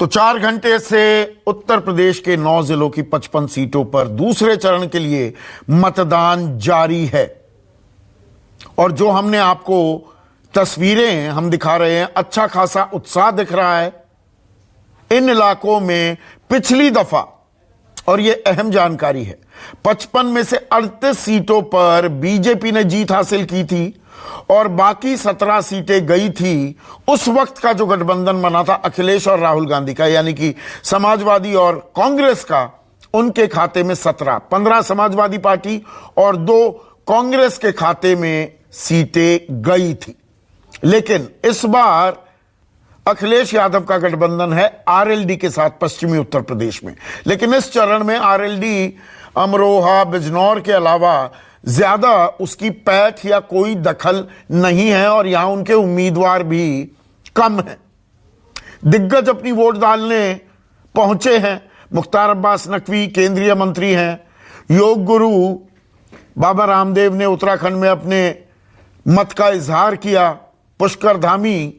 तो 4 घंटे से उत्तर प्रदेश के 9 जिलों की 55 सीटों पर दूसरे चरण के लिए मतदान जारी है। और जो हमने आपको तस्वीरें हम दिखा रहे हैं, अच्छा खासा उत्साह दिख रहा है इन इलाकों में। पिछली दफा, और यह अहम जानकारी है, 55 में से 38 सीटों पर बीजेपी ने जीत हासिल की थी और बाकी 17 सीटें गई थी उस वक्त का जो गठबंधन बना था अखिलेश और राहुल गांधी का, यानी कि समाजवादी और कांग्रेस का। उनके खाते में 17, 15 समाजवादी पार्टी और 2 कांग्रेस के खाते में सीटें गई थी। लेकिन इस बार अखिलेश यादव का गठबंधन है आरएलडी के साथ पश्चिमी उत्तर प्रदेश में। लेकिन इस चरण में आरएलडी अमरोहा बिजनौर के अलावा ज्यादा उसकी पैठ या कोई दखल नहीं है और यहां उनके उम्मीदवार भी कम हैं। दिग्गज अपनी वोट डालने पहुंचे हैं। मुख्तार अब्बास नकवी केंद्रीय मंत्री हैं। योग गुरु बाबा रामदेव ने उत्तराखंड में अपने मत का इजहार किया। पुष्कर धामी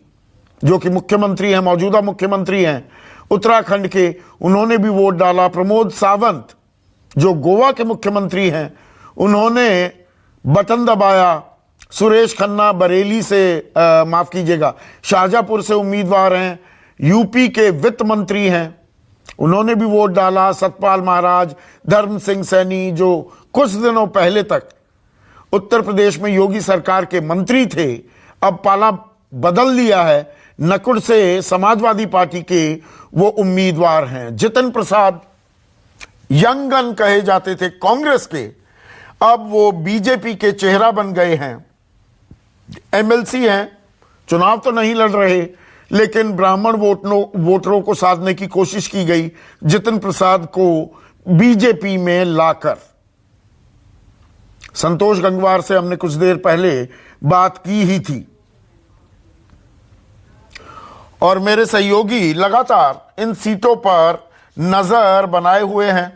जो कि मुख्यमंत्री हैं, मौजूदा मुख्यमंत्री हैं उत्तराखंड के, उन्होंने भी वोट डाला। प्रमोद सावंत जो गोवा के मुख्यमंत्री हैं, उन्होंने बटन दबाया। सुरेश खन्ना बरेली से माफ कीजिएगा शाहजहांपुर से उम्मीदवार हैं, यूपी के वित्त मंत्री हैं, उन्होंने भी वोट डाला। सतपाल महाराज, धर्म सिंह सैनी जो कुछ दिनों पहले तक उत्तर प्रदेश में योगी सरकार के मंत्री थे, अब पाला बदल लिया है। नकुड़ से समाजवादी पार्टी के वो उम्मीदवार हैं। जितिन प्रसाद यंग गन कहे जाते थे कांग्रेस के, अब वो बीजेपी के चेहरा बन गए हैं। एमएलसी हैं, चुनाव तो नहीं लड़ रहे, लेकिन ब्राह्मण वोटरों को साधने की कोशिश की गई जितिन प्रसाद को बीजेपी में लाकर। संतोष गंगवार से हमने कुछ देर पहले बात की ही थी और मेरे सहयोगी लगातार इन सीटों पर नजर बनाए हुए हैं।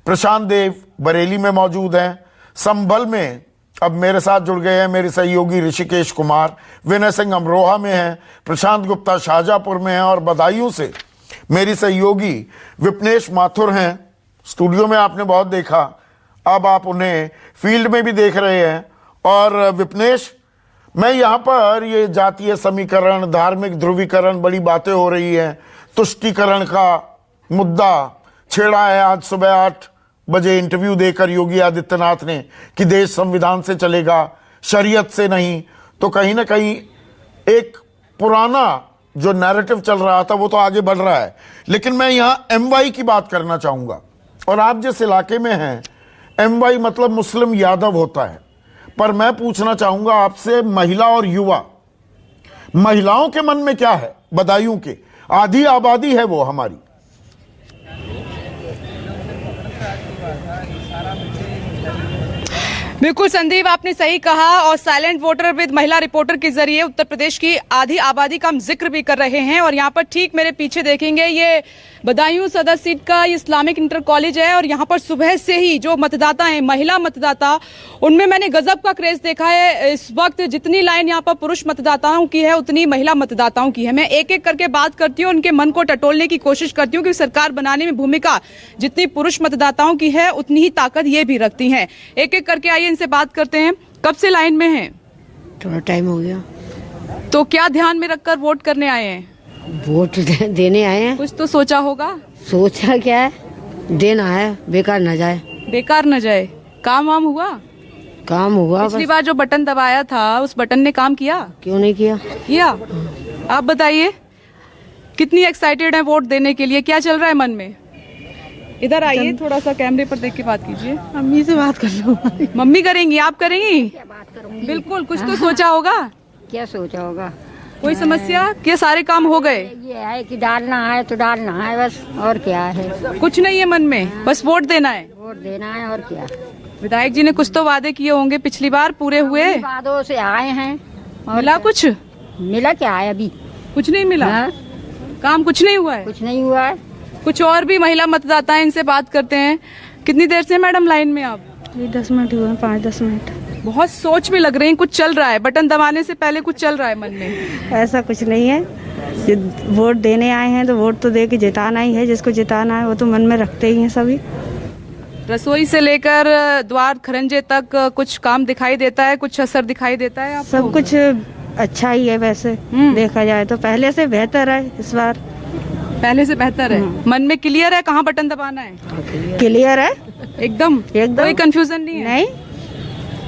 प्रशांत देव बरेली में मौजूद हैं। संभल में अब मेरे साथ जुड़ गए हैं मेरे सहयोगी ऋषिकेश कुमार। विनय सिंह अमरोहा में हैं। प्रशांत गुप्ता शाहजहांपुर में हैं और बदायूं से मेरी सहयोगी विपनेश माथुर हैं। स्टूडियो में आपने बहुत देखा, अब आप उन्हें फील्ड में भी देख रहे हैं। और विपनेश, मैं यहां पर ये जातीय समीकरण, धार्मिक ध्रुवीकरण, बड़ी बातें हो रही हैं। तुष्टीकरण का मुद्दा छेड़ा है। आज सुबह 8 बजे इंटरव्यू देकर योगी आदित्यनाथ ने कि देश संविधान से चलेगा, शरीयत से नहीं। तो कहीं ना कहीं एक पुराना जो नैरेटिव चल रहा था वो तो आगे बढ़ रहा है। लेकिन मैं यहां एमवाई की बात करना चाहूंगा। और आप जिस इलाके में हैं, एमवाई मतलब मुस्लिम यादव होता है, पर मैं पूछना चाहूंगा आपसे, महिला और युवा, महिलाओं के मन में क्या है? बदायूं के आधी आबादी है वो हमारी। बिल्कुल संदीप, आपने सही कहा। और साइलेंट वोटर विद महिला रिपोर्टर के जरिए उत्तर प्रदेश की आधी आबादी का हम जिक्र भी कर रहे हैं। और यहाँ पर ठीक मेरे पीछे देखेंगे, ये बदायूं सदर सीट का इस्लामिक इंटर कॉलेज है। और यहाँ पर सुबह से ही जो मतदाता हैं, महिला मतदाता, उनमें मैंने गजब का क्रेज देखा है। इस वक्त जितनी लाइन यहाँ पर पुरुष मतदाताओं की है उतनी महिला मतदाताओं की है। मैं एक एक करके बात करती हूँ, उनके मन को टटोलने की कोशिश करती हूँ कि सरकार बनाने में भूमिका जितनी पुरुष मतदाताओं की है उतनी ही ताकत ये भी रखती हैं। एक एक करके आइए इनसे बात करते हैं। कब से लाइन में हैं? थोड़ा टाइम हो गया। तो क्या ध्यान में रखकर वोट करने आए हैं? वोट देने आए हैं। कुछ तो सोचा होगा। सोचा क्या है, देना है, बेकार न जाए। बेकार न जाए। काम वाम हुआ? काम हुआ। पिछली बार जो बटन दबाया था उस बटन ने काम किया? क्यों नहीं किया? किया। आप बताइए, कितनी एक्साइटेड है वोट देने के लिए? क्या चल रहा है मन में? इधर आइए, थोड़ा सा कैमरे पर देख के बात कीजिए। मम्मी से बात कर लो। मम्मी करेंगी, आप करेंगी? बिल्कुल। कुछ तो सोचा होगा। क्या सोचा होगा? कोई समस्या? क्या सारे काम हो गए? ये है कि डालना है तो डालना है बस, और क्या है? कुछ नहीं है मन में, बस वोट देना है। वोट देना है और क्या। विधायक जी ने कुछ तो वादे किए होंगे पिछली बार, पूरे हुए? वादों से आए हैं। मिला कुछ? मिला क्या है? अभी कुछ नहीं मिला। काम कुछ नहीं हुआ है? कुछ नहीं हुआ है। कुछ और भी महिला मतदाता हैं, इनसे बात करते हैं। कितनी देर से मैडम लाइन में आप? 10 मिनट हुए, 5-10 मिनट। बहुत सोच में लग रही हैं, कुछ चल रहा है, बटन दबाने से पहले कुछ चल रहा है मन में। ऐसा कुछ नहीं है। ये वोट देने आए हैं तो वोट तो दे के जिताना ही है, जिसको जिताना है वो तो मन में रखते ही हैं सभी। रसोई से लेकर द्वार खरंजे तक कुछ काम दिखाई देता है, कुछ असर दिखाई देता है आपको? सब कुछ अच्छा ही है वैसे देखा जाए तो, पहले से बेहतर है इस बार। पहले से बेहतर है, मन में क्लियर है कहाँ बटन दबाना है? क्लियर है एकदम एकदम, कोई कंफ्यूजन नहीं है? नहीं।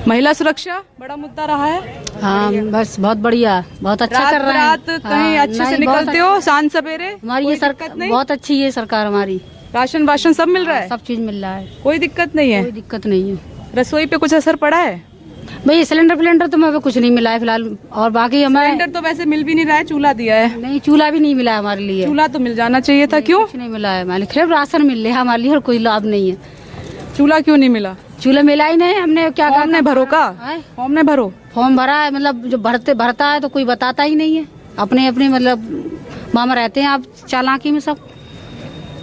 महिला सुरक्षा बड़ा मुद्दा रहा है। हाँ बस बहुत बढ़िया, बहुत अच्छा रात कर रहे हैं। रात कहीं हाँ, अच्छे से नहीं, बहुत निकलते हो शाम सवेरे? हमारी ये सरकार बहुत अच्छी है, सरकार हमारी। राशन वाशन सब मिल रहा है? सब चीज मिल रहा है, कोई दिक्कत नहीं है? कोई दिक्कत नहीं है। रसोई पे कुछ असर पड़ा है? भाई सिलेंडर तो हमें कुछ नहीं मिला है फिलहाल, और बाकी हमें सिलेंडर तो वैसे मिल भी नहीं रहा है, चूल्हा दिया है। नहीं, चूल्हा भी नहीं मिला है हमारे लिए। चूल्हा तो मिल जाना चाहिए था, क्यों कुछ नहीं मिला है हमारे लिए, सिर्फ राशन मिल रहा है हमारे लिए और कोई लाभ नहीं है। चूल्हा क्यों नहीं मिला? चूल्हा मिला ही नहीं, हमने क्या फॉर्म ने भरो का? है? फॉर्म ने भरो? फॉर्म भरा है, मतलब जो भरता है तो कोई बताता ही नहीं है, अपने अपने मतलब मामा रहते हैं आप चालाकी में सब।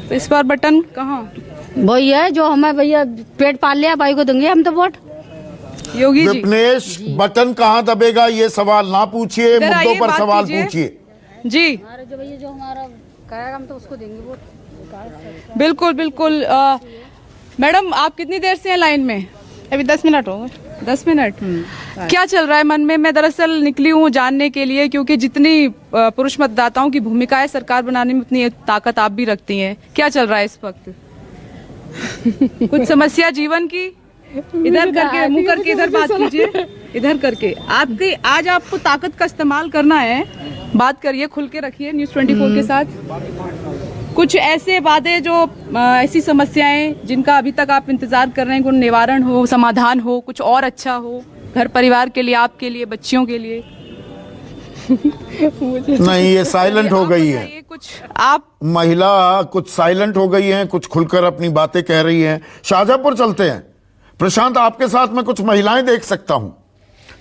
तो इस बार बटन कहाँ? वही है जो हमें भैया पेट पाल लिया, भाई को देंगे हम तो वोट। योगी जी विपनेश, बटन कहाँ दबेगा ये सवाल ना पूछिए, इधर मुद्दों आइए, पर बात सवाल कीजिए। पूछिए जी। जो भैया जो हमारा कहेगा हम तो उसको देंगे वोट। बिल्कुल बिल्कुल। मैडम आप कितनी देर से हैं लाइन में? अभी 10 मिनट हो गए। 10 मिनट। क्या चल रहा है मन में? मैं दरअसल निकली हूँ जानने के लिए, क्योंकि जितनी पुरुष मतदाताओं की भूमिका है सरकार बनाने में उतनी ताकत आप भी रखती हैं। क्या चल रहा है इस वक्त? कुछ समस्या जीवन की? इधर करके, मुंह करके इधर बात कीजिए, इधर करके। आपकी आज आपको ताकत का इस्तेमाल करना है, बात करिए, खुल के रखिए न्यूज़ 24 के साथ। कुछ ऐसे वादे जो ऐसी समस्याएं जिनका अभी तक आप इंतजार कर रहे हैं, कोई निवारण हो, समाधान हो, कुछ और अच्छा हो घर परिवार के लिए, आपके लिए, बच्चियों के लिए। नहीं, ये साइलेंट हो गई है। ये कुछ आप महिला कुछ साइलेंट हो गई हैं, कुछ खुलकर अपनी बातें कह रही हैं। शाहजहांपुर चलते हैं। प्रशांत, आपके साथ मैं कुछ महिलाएं देख सकता हूं।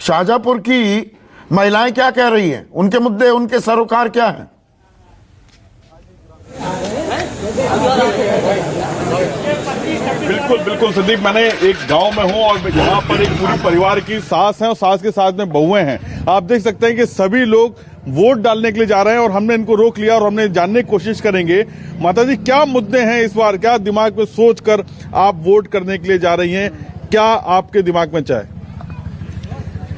शाहजहांपुर की महिलाएं क्या कह रही हैं? उनके मुद्दे, उनके सरोकार क्या हैं? बिल्कुल बिल्कुल संदीप, मैंने एक गांव में हूं और यहाँ पर एक पूरी परिवार की सास है और सास के साथ में बहुएं हैं। आप देख सकते हैं कि सभी लोग वोट डालने के लिए जा रहे हैं और हमने इनको रोक लिया और हमने जानने की कोशिश करेंगे। माता जी, क्या मुद्दे हैं इस बार? क्या दिमाग में सोच कर आप वोट करने के लिए जा रही हैं? क्या आपके दिमाग में चाहे?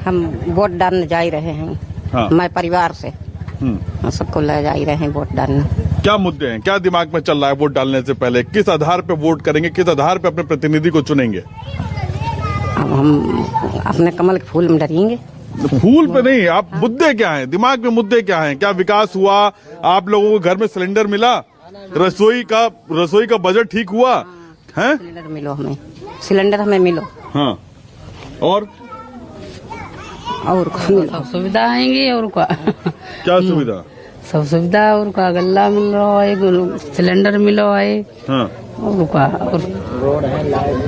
हम वोट डालने जा ही रहे हैं। हाँ। मैं परिवार से हम सबको ले जा ही रहे हैं वोट डालने। क्या मुद्दे हैं? क्या दिमाग में चल रहा है वोट डालने से पहले? किस आधार पे वोट करेंगे? किस आधार पे अपने प्रतिनिधि को चुनेंगे? अब हम अपने कमल के फूल में डरेंगे। फूल पे नहीं, आप मुद्दे क्या हैं? दिमाग में मुद्दे क्या हैं? क्या विकास हुआ? आप लोगों को घर में सिलेंडर मिला? रसोई का बजट ठीक हुआ है? सिलेंडर मिलो हमें, सिलेंडर हमें मिलो। हाँ, और सब सुविधा आएंगी और क्या क्या सुविधा? सब सुविधा और का गल्ला मिल रहा है, सिलेंडर मिलो है। हाँ, और का और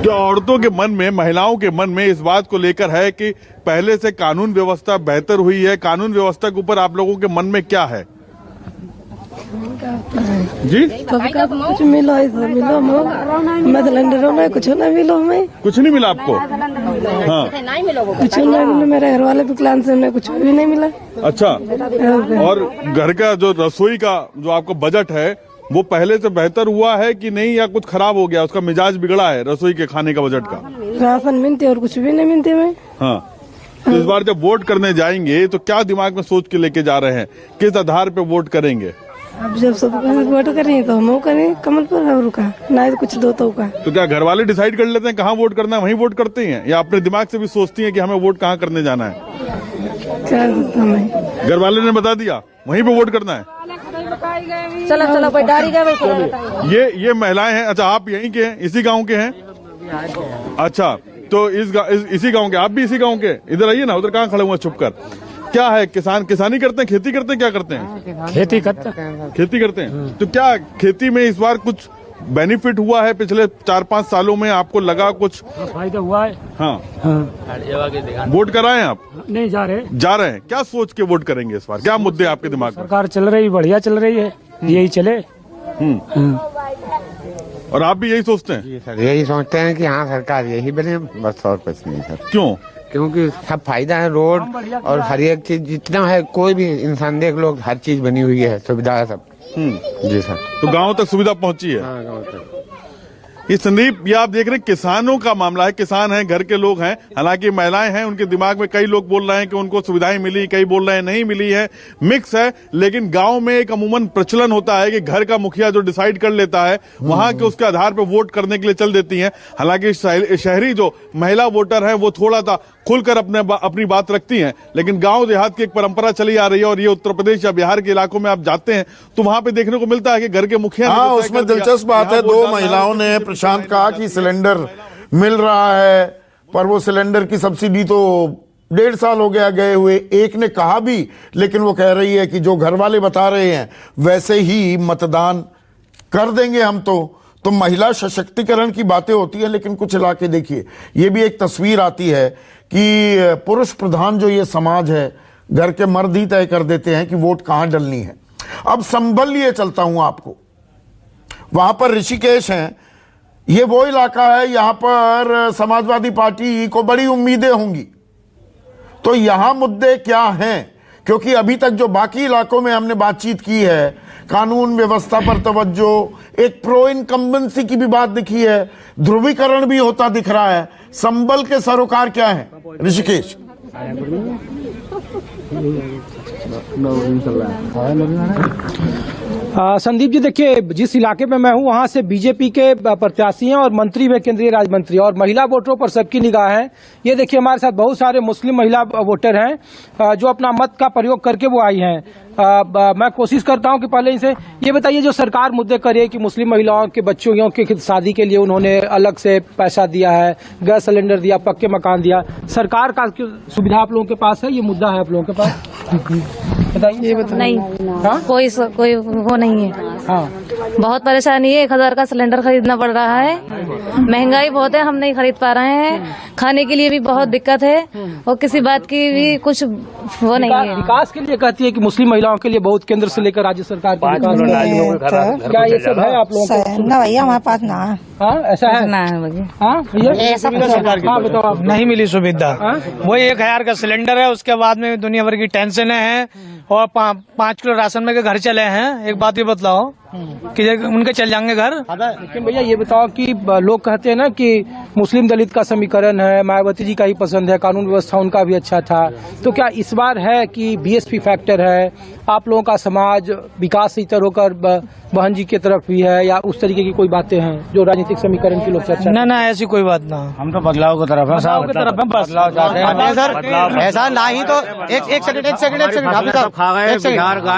क्या औरतों के मन में, महिलाओं के मन में इस बात को लेकर है कि पहले से कानून व्यवस्था बेहतर हुई है? कानून व्यवस्था के ऊपर आप लोगों के मन में क्या है जी? कुछ मिलो मिलो मैं सिलेंडर में कुछ ना मिलो हमें, कुछ नहीं मिला आपको? हाँ, कुछ नहीं मिला। मेरे घर वाले विकलांग से हमें कुछ भी नहीं मिला। अच्छा। और घर का जो रसोई का जो आपका बजट है वो पहले से बेहतर हुआ है कि नहीं, या कुछ खराब हो गया, उसका मिजाज बिगड़ा है रसोई के खाने का बजट का? राशन मिलते और कुछ भी नहीं मिलते हमें। हाँ, तो इस बार जब वोट करने जाएंगे तो क्या दिमाग में सोच के लेके जा रहे हैं? किस आधार पे वोट करेंगे? अब जब सब वोट करें तो हम करें कमल पर और का, ना तो कुछ दो तो का। तो क्या घर वाले डिसाइड कर लेते हैं कहाँ वोट करना है, वहीं वोट करते हैं, या अपने दिमाग से भी सोचती हैं कि हमें वोट कहाँ करने जाना है? क्या हमें घर वाले ने बता दिया वहीं पे वोट करना है? चलो चलो भाई, डारी गए। ये महिलाएं हैं। अच्छा, आप यहीं के हैं, इसी गांव के हैं? अच्छा, तो इसी गांव के, आप भी इसी गांव के? इधर आइए ना, उधर कहाँ खड़े हुए छुप कर? क्या है, किसानी करते हैं, खेती करते हैं, क्या करते हैं? खेती करते हैं। तो क्या खेती में इस बार कुछ बेनिफिट हुआ है? पिछले 4-5 सालों में आपको लगा कुछ फायदा हुआ है? हाँ। वोट कराएं आप? नहीं जा रहे हैं। क्या सोच के वोट करेंगे इस बार? क्या मुद्दे आपके दिमाग में? सरकार चल रही, बढ़िया चल रही है, यही चले। और आप भी यही सोचते हैं? जी सर, यही सोचते हैं कि हाँ सरकार यही बने, बस और कुछ नहीं सर। क्यों? क्योंकि सब फायदा है, रोड और हर एक चीज जितना है, कोई भी इंसान देख लो, हर चीज बनी हुई है, सुविधा है सब। जी सर। तो गांव तक सुविधा पहुंची है। हाँ, गाँव तक। ये संदीप, ये आप देख रहे हैं किसानों का मामला है, किसान हैं, घर के लोग हैं, हालांकि महिलाएं हैं, उनके दिमाग में कई लोग बोल रहे हैं कि उनको सुविधाएं मिली, कई बोल रहे हैं नहीं मिली है, मिक्स है। लेकिन गांव में एक अमूमन प्रचलन होता है कि घर का मुखिया जो डिसाइड कर लेता है, वहां के उसके आधार पर वोट करने के लिए चल देती हैं। हालांकि शहरी जो महिला वोटर है वो थोड़ा सा खुलकर अपनी बात रखती हैं, लेकिन गांव देहात की एक परंपरा चली आ रही है। और ये उत्तर प्रदेश या बिहार के इलाकों में आप जाते हैं तो वहां पे देखने को मिलता है कि घर के मुखिया, हाँ, उसमें दिलचस्प बात है, दो महिलाओं ने प्रशांत कहा कि सिलेंडर मिल रहा है, पर वो सिलेंडर की सब्सिडी तो 1.5 साल हो गया गए हुए। एक ने कहा भी, लेकिन वो कह रही है कि जो घर वाले बता रहे हैं वैसे ही मतदान कर देंगे हम। तो महिला सशक्तिकरण की बातें होती है, लेकिन कुछ इलाके देखिए, ये भी एक तस्वीर आती है कि पुरुष प्रधान जो ये समाज है, घर के मर्द ही तय कर देते हैं कि वोट कहां डलनी है। अब संभल लिए चलता हूं आपको, वहां पर ऋषिकेश है, ये वो इलाका है, यहां पर समाजवादी पार्टी को बड़ी उम्मीदें होंगी। तो यहां मुद्दे क्या हैं? क्योंकि अभी तक जो बाकी इलाकों में हमने बातचीत की है, कानून व्यवस्था पर तवज्जो, एक प्रो इनकम्बेंसी की भी बात दिखी है, ध्रुवीकरण भी होता दिख रहा है। संभल के सरोकार क्या है ऋषिकेश? संदीप जी, देखिए, जिस इलाके में मैं हूं वहां से बीजेपी के प्रत्याशी हैं और मंत्री में केंद्रीय राज्य मंत्री, और महिला वोटरों पर सबकी निगाह है। ये देखिए, हमारे साथ बहुत सारे मुस्लिम महिला वोटर हैं जो अपना मत का प्रयोग करके वो आई हैं। मैं कोशिश करता हूं कि पहले इनसे ये बताइए, जो सरकार मुद्दे करे कि मुस्लिम महिलाओं के बच्चों के शादी के लिए उन्होंने अलग से पैसा दिया है, गैस सिलेंडर दिया, पक्के मकान दिया, सरकार का सुविधा आप लोगों के पास है? ये मुद्दा है आप लोगों के पास? बताइए। नहीं, कोई वो नहीं है। हाँ, बहुत परेशानी है, 1000 का सिलेंडर खरीदना पड़ रहा है, महंगाई बहुत है, हम नहीं खरीद पा रहे हैं, खाने के लिए भी बहुत दिक्कत है, और किसी बात की भी कुछ वो नहीं है। विकास के लिए कहती है कि मुस्लिम महिलाओं के लिए बहुत केंद्र से लेकर राज्य सरकार के विकास, क्या ये सब है आप लोगों को? ना भैया, हमारे पास ना है। हाँ, ऐसा है ना है भैया। हाँ भैया, हाँ बताओ आप। नहीं मिली सुविधा। वही 1000 का सिलेंडर है, उसके बाद में दुनिया भर की टेंशन है, और 5 किलो राशन में के घर चले हैं। एक बात ये बतलाओ कि उनके चल जाएंगे घर। लेकिन भैया ये बताओ कि लोग कहते हैं ना कि मुस्लिम दलित का समीकरण है, मायावती जी का ही पसंद है, कानून व्यवस्था उनका भी अच्छा था, तो क्या इस बार है कि बीएसपी फैक्टर है, आप लोगों का समाज विकास से इतर होकर बहन जी की तरफ भी है, या उस तरीके की कोई बातें हैं जो राजनीतिक समीकरण की लोग चर्चा? ना, ऐसी कोई बात ना, हम तो बदलाव की तरफ है, बदलाव चाहते हैं सर। ऐसा ना ही तो एक सेकंड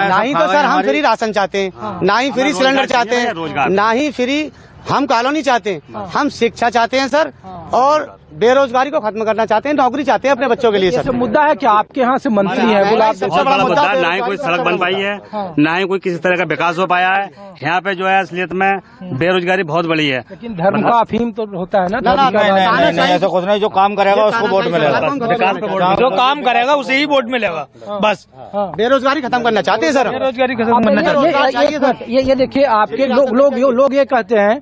ना ही तो सर हम फ्री राशन चाहते हैं, ना ही फ्री सिलेंडर चाहते हैं, ना ही फ्री हम कॉलोनी चाहते हैं, हम शिक्षा चाहते हैं सर, और बेरोजगारी को खत्म करना चाहते हैं, नौकरी चाहते हैं अपने बच्चों के लिए सर। मुद्दा है कि आपके यहाँ से मंत्री है, सबसे बड़ा मुद्दा, ना ही कोई सड़क बन पाई है, ना ही कोई किसी तरह का विकास हो पाया है। यहाँ पे जो है असलियत में बेरोजगारी बहुत बड़ी है। लेकिन धर्म का अफीम तो होता है ना? नहीं, ऐसा कुछ नहीं, जो काम करेगा उसको वोट मिलेगा, जो काम करेगा उसे ही वोट मिलेगा, बस। बेरोजगारी खत्म करना चाहते हैं सर, बेरोजगारी खत्म करना चाहते हैं। ये देखिए, आपके लोग ये कहते हैं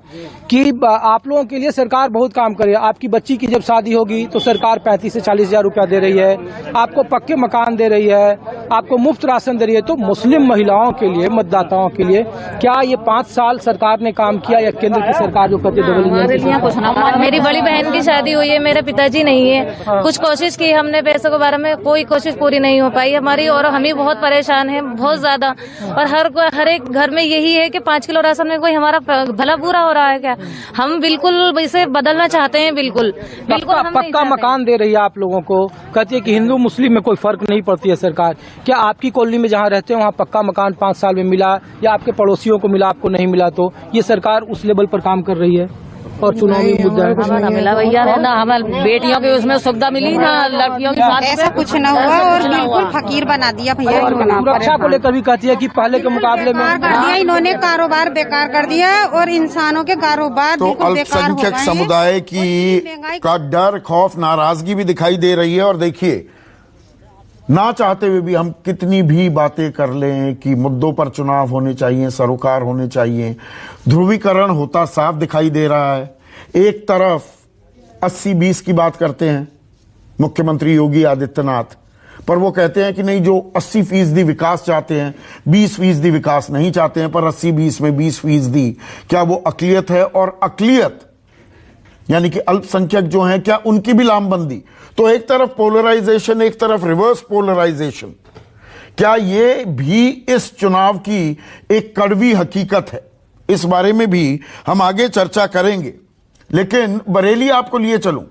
कि आप लोगों के लिए सरकार बहुत काम करे, आपकी बच्ची की जब शादी होगी तो सरकार 35 से 40 हजार रुपया दे रही है, आपको पक्के मकान दे रही है, आपको मुफ्त राशन दे रही है। तो मुस्लिम महिलाओं के लिए, मतदाताओं के लिए क्या ये 5 साल सरकार ने काम किया, या केंद्र की सरकार जो कहते हैं? मेरी बड़ी बहन की शादी हुई है, मेरे पिताजी नहीं है, कुछ कोशिश की हमने पैसों के बारे में, कोई कोशिश पूरी नहीं हो पाई हमारी, और हम ही बहुत परेशान हैं, बहुत ज्यादा। और हर एक घर में यही है कि 5 किलो राशन में कोई हमारा भला बुरा हो रहा है क्या? हम बिल्कुल इसे बदलना चाहते हैं, बिल्कुल पक्का मकान दे रही है आप लोगों को, कहती है कि हिंदू मुस्लिम में कोई फर्क नहीं पड़ती है सरकार। क्या आपकी कॉलोनी में जहाँ रहते हैं वहाँ पक्का मकान 5 साल में मिला, या आपके पड़ोसियों को मिला, आपको नहीं मिला? तो ये सरकार उस लेवल पर काम कर रही है, और चुनावी मुद्दा है। हमारा मिला भैया, ना हमारे बेटियों की उसमें सुविधा मिली, ना लड़कियों की बात, ऐसा कुछ न हुआ, और बिल्कुल फकीर बना दिया भैया। सुरक्षा को लेकर भी कहती है कि पहले के मुकाबले में कर दिया इन्होंने, कारोबार बेकार कर दिया, और इंसानों के कारोबार तो अल्पसंख्यक समुदाय की का डर, खौफ, नाराजगी भी दिखाई दे रही है। और देखिए, ना चाहते हुए भी हम कितनी भी बातें कर लें कि मुद्दों पर चुनाव होने चाहिए, सरोकार होने चाहिए, ध्रुवीकरण होता साफ दिखाई दे रहा है। एक तरफ 80-20 की बात करते हैं, मुख्यमंत्री योगी आदित्यनाथ, पर वो कहते हैं कि नहीं, जो 80% विकास चाहते हैं 20% विकास नहीं चाहते हैं, पर 80-20 में 20%, क्या वो अकलियत है? और अकलियत यानी कि अल्पसंख्यक जो हैं, क्या उनकी भी लामबंदी? तो एक तरफ पोलराइजेशन, एक तरफ रिवर्स पोलराइजेशन, क्या ये भी इस चुनाव की एक कड़वी हकीकत है? इस बारे में भी हम आगे चर्चा करेंगे, लेकिन बरेली आपको लिए चलूं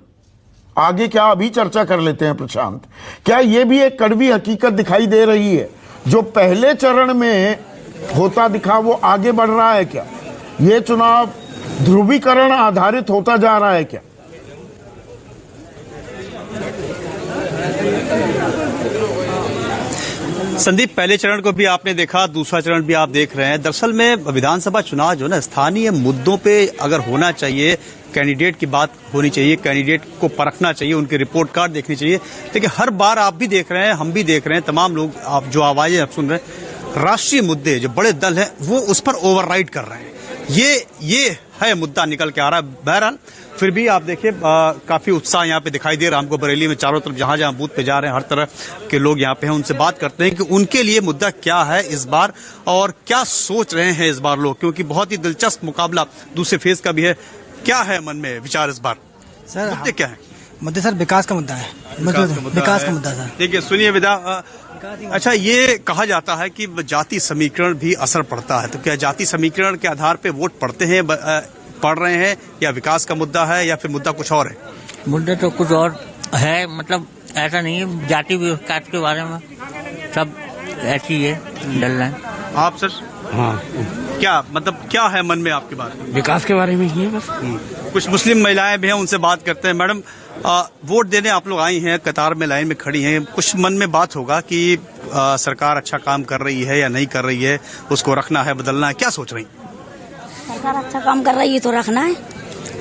आगे, क्या अभी चर्चा कर लेते हैं प्रशांत, क्या ये भी एक कड़वी हकीकत दिखाई दे रही है? जो पहले चरण में होता दिखा वो आगे बढ़ रहा है क्या? ये चुनाव ध्रुवीकरण आधारित होता जा रहा है क्या? संदीप, पहले चरण को भी आपने देखा, दूसरा चरण भी आप देख रहे हैं। दरअसल में विधानसभा चुनाव जो ना स्थानीय मुद्दों पे अगर होना चाहिए, कैंडिडेट की बात होनी चाहिए, कैंडिडेट को परखना चाहिए, उनके रिपोर्ट कार्ड देखनी चाहिए, लेकिन हर बार आप भी देख रहे हैं, हम भी देख रहे हैं, तमाम लोग आप जो आवाजें आप सुन रहे हैं, राष्ट्रीय मुद्दे जो बड़े दल हैं वो उस पर ओवरराइड कर रहे हैं। ये है मुद्दा निकल के आ रहा है। बहरहाल फिर भी आप देखिए काफी उत्साह यहाँ पे दिखाई दे रहा है हमको बरेली में। चारों तरफ जहां जहां बूथ पे जा रहे हैं, हर तरह के लोग यहाँ पे हैं, उनसे बात करते हैं कि उनके लिए मुद्दा क्या है इस बार और क्या सोच रहे हैं इस बार लोग, क्योंकि बहुत ही दिलचस्प मुकाबला दूसरे फेज का भी है। क्या है मन में विचार इस बार? सर मुद्दे क्या है? मुद्दे सर विकास का मुद्दा है, विकास का मुद्दा सर। देखिए सुनिए विदा, अच्छा ये कहा जाता है कि जाति समीकरण भी असर पड़ता है, तो क्या जाति समीकरण के आधार पे वोट पड़ते हैं, पड़ रहे हैं, या विकास का मुद्दा है, या फिर मुद्दा कुछ और है? मुद्दा तो कुछ और है, मतलब ऐसा नहीं है, जाति विकास के बारे में सब ऐसी है डल रहे हैं। आप सर? हाँ, क्या मतलब क्या है मन में आपकी बात? विकास के बारे में ही है बस। कुछ मुस्लिम महिलाएं भी हैं, उनसे बात करते हैं। मैडम, वोट देने आप लोग आई हैं, कतार में लाइन में खड़ी हैं, कुछ मन में बात होगा कि सरकार अच्छा काम कर रही है या नहीं कर रही है, उसको रखना है, बदलना है, क्या सोच रही? सरकार अच्छा काम कर रही है तो रखना है,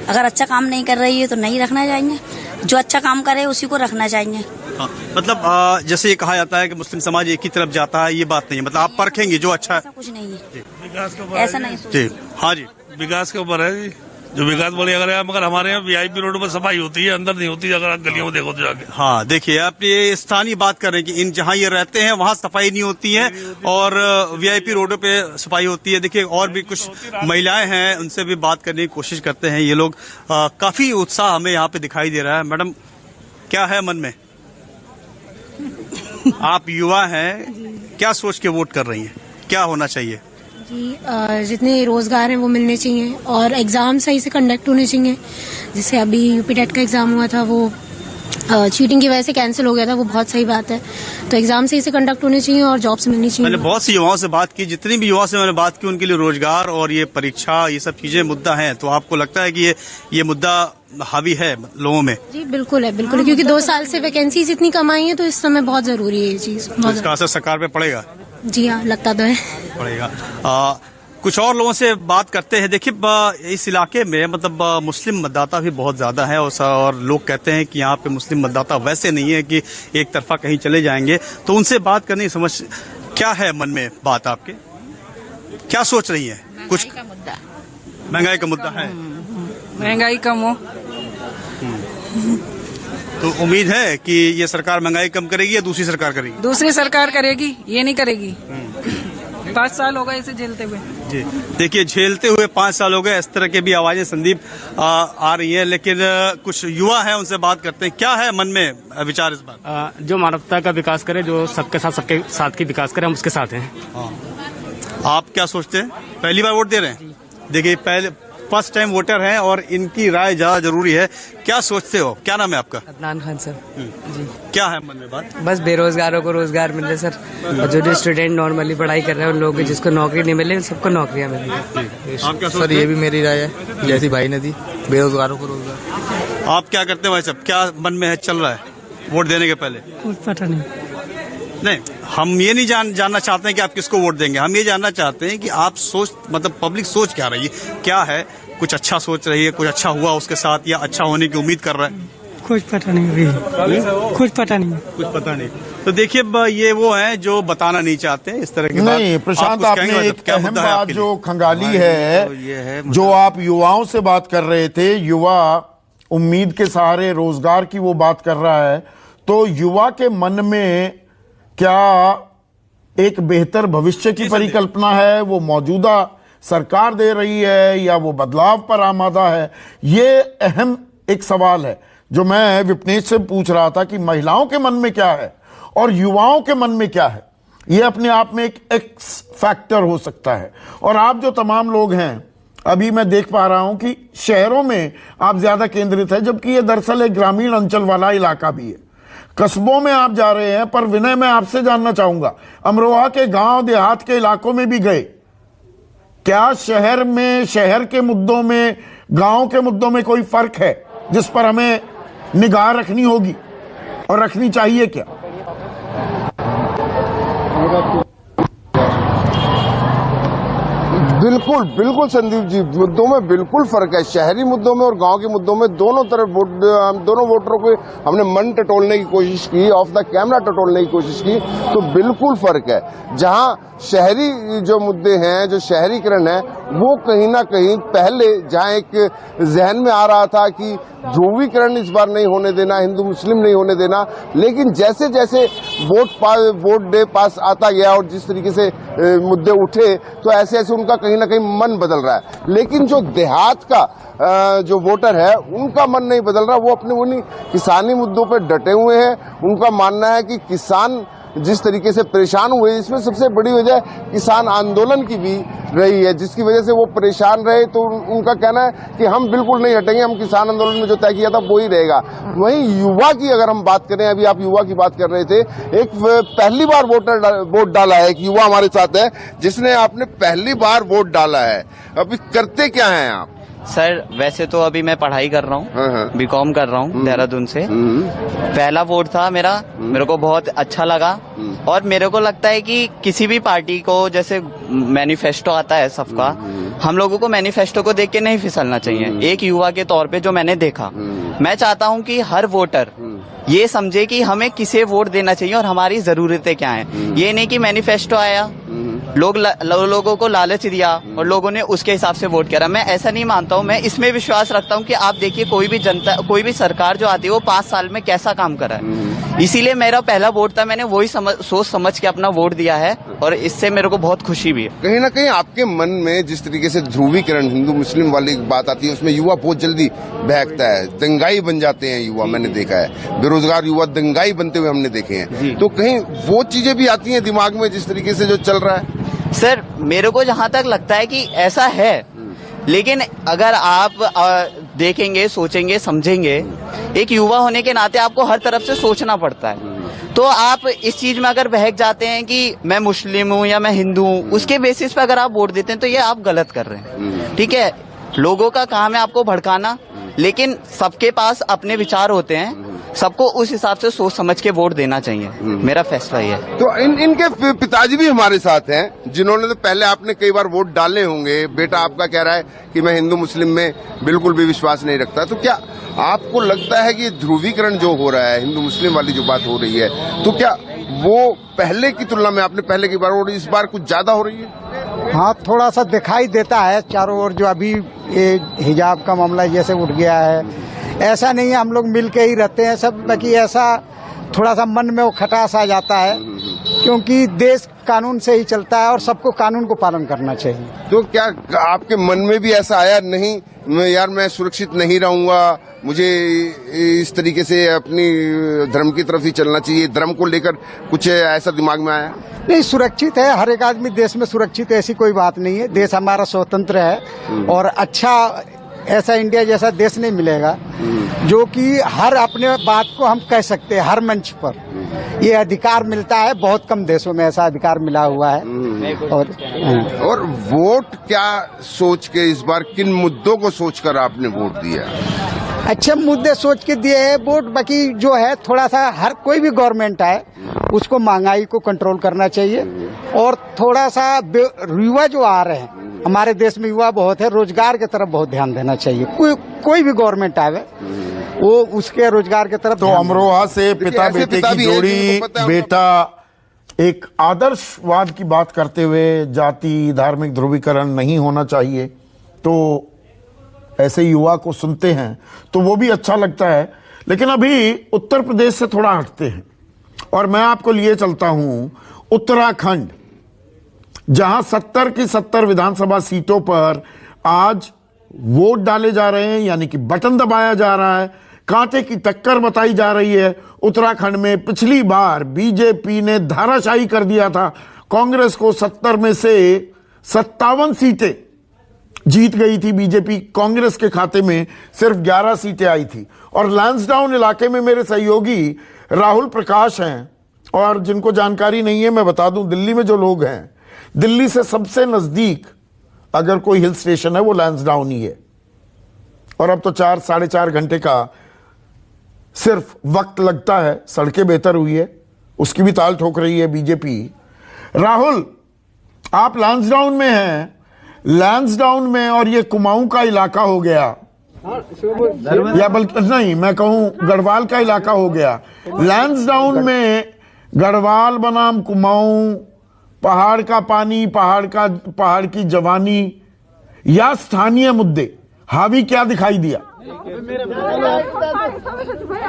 अगर अच्छा काम नहीं कर रही है तो नहीं रखना चाहिए, जो अच्छा काम करे उसी को रखना चाहिए। हाँ, मतलब जैसे ये कहा जाता है कि मुस्लिम समाज एक ही तरफ जाता है, ये बात नहीं है, मतलब आप परखेंगे जो अच्छा है? ऐसा कुछ नहीं है, विकास के ऊपर ऐसा नहीं जी। हाँ जी, विकास के ऊपर है जी, जो विकास बढ़िया करेगा। मगर हमारे यहाँ VIP रोड पर सफाई होती है, अंदर नहीं होती, अगर आप गलियों में देखो तो जाके। हाँ देखिए, आप ये स्थानीय बात कर रहे हैं कि इन जहाँ ये रहते हैं वहाँ सफाई नहीं होती है और VIP रोडों पे सफाई होती है। देखिए और भी कुछ महिलाएं हैं, उनसे भी बात करने की कोशिश करते हैं। ये लोग काफी उत्साह हमें यहाँ पे दिखाई दे रहा है। मैडम, क्या है मन में? आप युवा हैं, क्या सोच के वोट कर रही हैं, क्या होना चाहिए? जी, जितने रोजगार हैं वो मिलने चाहिए और एग्जाम सही से कंडक्ट होने चाहिए। जैसे अभी यूपी टेट का एग्जाम हुआ था, वो चीटिंग की वजह से कैंसिल हो गया था, वो बहुत सही बात है। तो एग्जाम सही से कंडक्ट होने चाहिए और जॉब्स मिलनी चाहिए। मैंने बहुत सी युवाओं से बात की, जितनी भी युवा से मैंने बात की, उनके लिए रोजगार और ये परीक्षा, ये सब चीजें मुद्दा है। तो आपको लगता है कि ये मुद्दा हावी है लोगों में? जी बिल्कुल है, बिल्कुल, क्योंकि 2 साल से वैकेंसीज इतनी कम आई है, तो इस समय बहुत जरूरी है ये चीज। तो इसका असर सरकार पे पड़ेगा? जी हाँ, लगता तो है पड़ेगा। कुछ और लोगों से बात करते हैं। देखिए इस इलाके में मतलब मुस्लिम मतदाता भी बहुत ज्यादा है और लोग कहते हैं कि यहाँ पे मुस्लिम मतदाता वैसे नहीं है कि एक तरफा कहीं चले जाएंगे। तो उनसे बात करने की समझ क्या है मन में बात आपके, क्या सोच रही है? कुछ महंगाई का मुद्दा है, महंगाई कम हो तो उम्मीद है कि ये सरकार महंगाई कम करेगी या दूसरी सरकार करेगी? दूसरी सरकार करेगी, ये नहीं करेगी। 5 साल हो गए इसे झेलते हुए। जी देखिए, झेलते हुए 5 साल हो गए, इस तरह के भी आवाजें संदीप आ रही हैं। लेकिन कुछ युवा हैं, उनसे बात करते हैं। क्या है मन में विचार इस बार? जो मानवता का विकास करे, जो सबके साथ की विकास करे, हम उसके साथ हैं। आप क्या सोचते हैं? पहली बार वोट दे रहे हैं? देखिए पहले फर्स्ट टाइम वोटर हैं और इनकी राय ज्यादा जरूरी है। क्या सोचते हो? क्या नाम है आपका? अदनान खान सर। जी क्या है मन में बात? बस बेरोजगारों को रोजगार मिले सर, और जो स्टूडेंट नॉर्मली पढ़ाई कर रहे हैं उन लोगों को जिसको नौकरी नहीं मिले सबको नौकरियां मिलेंगी। सर ये भी मेरी राय है, जैसी भाई ने दी, बेरोजगारों को रोजगार। आप क्या करते हैं भाई साहब, क्या मन में है, चल रहा है वोट देने के पहले? कुछ पता नहीं। नहीं, हम ये नहीं जानना चाहते हैं कि आप किसको वोट देंगे, हम ये जानना चाहते हैं कि आप मतलब पब्लिक सोच क्या रही है, क्या है, कुछ अच्छा सोच रही है, कुछ अच्छा हुआ उसके साथ या अच्छा होने की उम्मीद कर रहा है? कुछ पता नहीं अभी, कुछ पता नहीं। तो देखिए ये वो हैं जो बताना नहीं चाहते इस तरह की बात। नहीं प्रशांत, आपने एक अहम बात जो खंगाली है, जो आप युवाओं से बात कर रहे थे, युवा उम्मीद के सहारे रोजगार की वो बात कर रहा है, तो युवा के मन में क्या एक बेहतर भविष्य की परिकल्पना है, वो मौजूदा सरकार दे रही है, या वो बदलाव पर आमादा है? ये अहम एक सवाल है जो मैं विपनेश से पूछ रहा था कि महिलाओं के मन में क्या है और युवाओं के मन में क्या है। ये अपने आप में एक एक्स फैक्टर हो सकता है। और आप जो तमाम लोग हैं, अभी मैं देख पा रहा हूं कि शहरों में आप ज्यादा केंद्रित है, जबकि ये दरअसल एक ग्रामीण अंचल वाला इलाका भी है। कस्बों में आप जा रहे हैं, पर विनय मैं आपसे जानना चाहूंगा, अमरोहा के गांव देहात के इलाकों में भी गए, क्या शहर में, शहर के मुद्दों में, गांव के मुद्दों में कोई फर्क है जिस पर हमें निगाह रखनी होगी और रखनी चाहिए क्या? बिल्कुल बिल्कुल संदीप जी, मुद्दों में बिल्कुल फर्क है। शहरी मुद्दों में और गांव के मुद्दों में दोनों तरफ दोनों वोटरों को हमने मन टटोलने की कोशिश की, ऑफ द कैमरा टटोलने की कोशिश की, तो बिल्कुल फर्क है। जहां शहरी जो मुद्दे हैं, जो शहरीकरण है, वो कहीं ना कहीं पहले जहां एक जहन में आ रहा था कि ध्रुवीकरण इस बार नहीं होने देना, हिंदू मुस्लिम नहीं होने देना, लेकिन जैसे जैसे वोट डे पास आता गया और जिस तरीके से मुद्दे उठे, तो ऐसे ऐसे उनका कहीं ना कहीं मन बदल रहा है। लेकिन जो देहात का जो वोटर है, उनका मन नहीं बदल रहा। वो अपने उन्हीं किसानी मुद्दों पर डटे हुए हैं। उनका मानना है कि किसान जिस तरीके से परेशान हुए, इसमें सबसे बड़ी वजह किसान आंदोलन की भी रही है, जिसकी वजह से वो परेशान रहे। तो उनका कहना है कि हम बिल्कुल नहीं हटेंगे, हम किसान आंदोलन में जो तय किया था वो ही रहेगा। वहीं युवा की अगर हम बात करें, अभी आप युवा की बात कर रहे थे, एक पहली बार वोट डाला है, एक युवा हमारे साथ है जिसने आपने पहली बार वोट डाला है। अभी करते क्या है आप? सर वैसे तो अभी मैं पढ़ाई कर रहा हूँ, बीकॉम कर रहा हूँ देहरादून से। पहला वोट था मेरा, मेरे को बहुत अच्छा लगा। और मेरे को लगता है कि किसी भी पार्टी को, जैसे मैनिफेस्टो आता है सबका, हम लोगों को मैनिफेस्टो को देख के नहीं फिसलना चाहिए। एक युवा के तौर पे जो मैंने देखा, मैं चाहता हूँ कि हर वोटर ये समझे कि हमें किसे वोट देना चाहिए और हमारी जरूरतें क्या हैं। ये नहीं कि मैनिफेस्टो आया, लोगों को लालच दिया और लोगों ने उसके हिसाब से वोट करा। मैं ऐसा नहीं मानता हूँ। मैं इसमें विश्वास रखता हूँ कि आप देखिए, कोई भी जनता, कोई भी सरकार जो आती है, वो 5 साल में कैसा काम करा है। इसीलिए मेरा पहला वोट था, मैंने वही सोच समझ के अपना वोट दिया है और इससे मेरे को बहुत खुशी भी है। कहीं ना कहीं आपके मन में जिस तरीके से ध्रुवीकरण हिंदू मुस्लिम वाली बात आती है, उसमें युवा बहुत जल्दी बहकता है, दंगाई बन जाते हैं युवा। मैंने देखा है बेरोजगार युवा दंगाई बनते हुए हमने देखे हैं। तो कहीं वो चीजें भी आती हैं दिमाग में जिस तरीके से जो चल रहा है? सर मेरे को जहां तक लगता है कि ऐसा है, लेकिन अगर आप देखेंगे, सोचेंगे, समझेंगे, एक युवा होने के नाते आपको हर तरफ से सोचना पड़ता है। तो आप इस चीज में अगर बहक जाते हैं कि मैं मुस्लिम हूँ या मैं हिंदू हूँ, उसके बेसिस पे अगर आप वोट देते हैं तो ये आप गलत कर रहे हैं। ठीक है, लोगों का काम है आपको भड़काना, लेकिन सबके पास अपने विचार होते हैं, सबको उस हिसाब से सोच समझ के वोट देना चाहिए। मेरा फैसला ये है। तो इनके पिताजी भी हमारे साथ हैं, जिन्होंने तो पहले आपने कई बार वोट डाले होंगे। बेटा आपका कह रहा है कि मैं हिंदू मुस्लिम में बिल्कुल भी विश्वास नहीं रखता। तो क्या आपको लगता है कि ध्रुवीकरण जो हो रहा है, हिंदू मुस्लिम वाली जो बात हो रही है, तो क्या वो पहले की तुलना में, आपने पहले की बार और इस बार कुछ ज्यादा हो रही है? हाँ, थोड़ा सा दिखाई देता है चारों ओर। जो अभी ये हिजाब का मामला जैसे उठ गया है, ऐसा नहीं है हम लोग मिल के ही रहते हैं सब, बाकी ऐसा थोड़ा सा मन में वो खटास आ जाता है, क्योंकि देश कानून से ही चलता है और सबको कानून को पालन करना चाहिए। तो क्या आपके मन में भी ऐसा आया, नहीं यार मैं सुरक्षित नहीं रहूंगा, मुझे इस तरीके से अपनी धर्म की तरफ ही चलना चाहिए, धर्म को लेकर कुछ ऐसा दिमाग में आया? नहीं, सुरक्षित है हर एक आदमी देश में सुरक्षित है, ऐसी कोई बात नहीं है। देश हमारा स्वतंत्र है और अच्छा ऐसा इंडिया जैसा देश नहीं मिलेगा जो कि हर अपने बात को हम कह सकते हैं हर मंच पर। ये अधिकार मिलता है, बहुत कम देशों में ऐसा अधिकार मिला हुआ है। और वोट क्या सोच के, इस बार किन मुद्दों को सोचकर आपने वोट दिया? अच्छे मुद्दे सोच के दिए है वोट। बाकी जो है थोड़ा सा, हर कोई भी गवर्नमेंट आए उसको महंगाई को कंट्रोल करना चाहिए और थोड़ा सा युवा जो आ रहे हैं, हमारे देश में युवा बहुत है, रोजगार की तरफ बहुत ध्यान देना चाहिए। कोई भी गवर्नमेंट आवे वो उसके रोजगार की तरफ। तो अमरोहा से पिता बेटे की जोड़ी, बेटा एक आदर्शवाद की बात करते हुए, जाति धार्मिक ध्रुवीकरण नहीं होना चाहिए, तो ऐसे युवा को सुनते हैं तो वो भी अच्छा लगता है। लेकिन अभी उत्तर प्रदेश से थोड़ा हटते हैं और मैं आपको लिए चलता हूं उत्तराखंड, जहां 70 की 70 विधानसभा सीटों पर आज वोट डाले जा रहे हैं, यानी कि बटन दबाया जा रहा है, कांटे की टक्कर बताई जा रही है। उत्तराखंड में पिछली बार बीजेपी ने धाराशाही कर दिया था कांग्रेस को, 70 में से 57 सीटें जीत गई थी बीजेपी, कांग्रेस के खाते में सिर्फ 11 सीटें आई थी। और लैंसडाउन इलाके में मेरे सहयोगी राहुल प्रकाश हैं, और जिनको जानकारी नहीं है मैं बता दूं, दिल्ली में जो लोग हैं, दिल्ली से सबसे नजदीक अगर कोई हिल स्टेशन है वो लैंसडाउन ही है। और अब तो 4-4.5 घंटे का सिर्फ वक्त लगता है, सड़कें बेहतर हुई है, उसकी भी ताल ठोक रही है बीजेपी। राहुल, आप लैंसडाउन में हैं, लैंसडाउन में, और ये कुमाऊं का इलाका हो गया, या बल्कि नहीं, मैं कहूं गढ़वाल का इलाका हो गया। लैंसडाउन में गढ़वाल बनाम कुमाऊं, पहाड़ का पानी, पहाड़ की जवानी या स्थानीय मुद्दे, हावी क्या दिखाई दिया?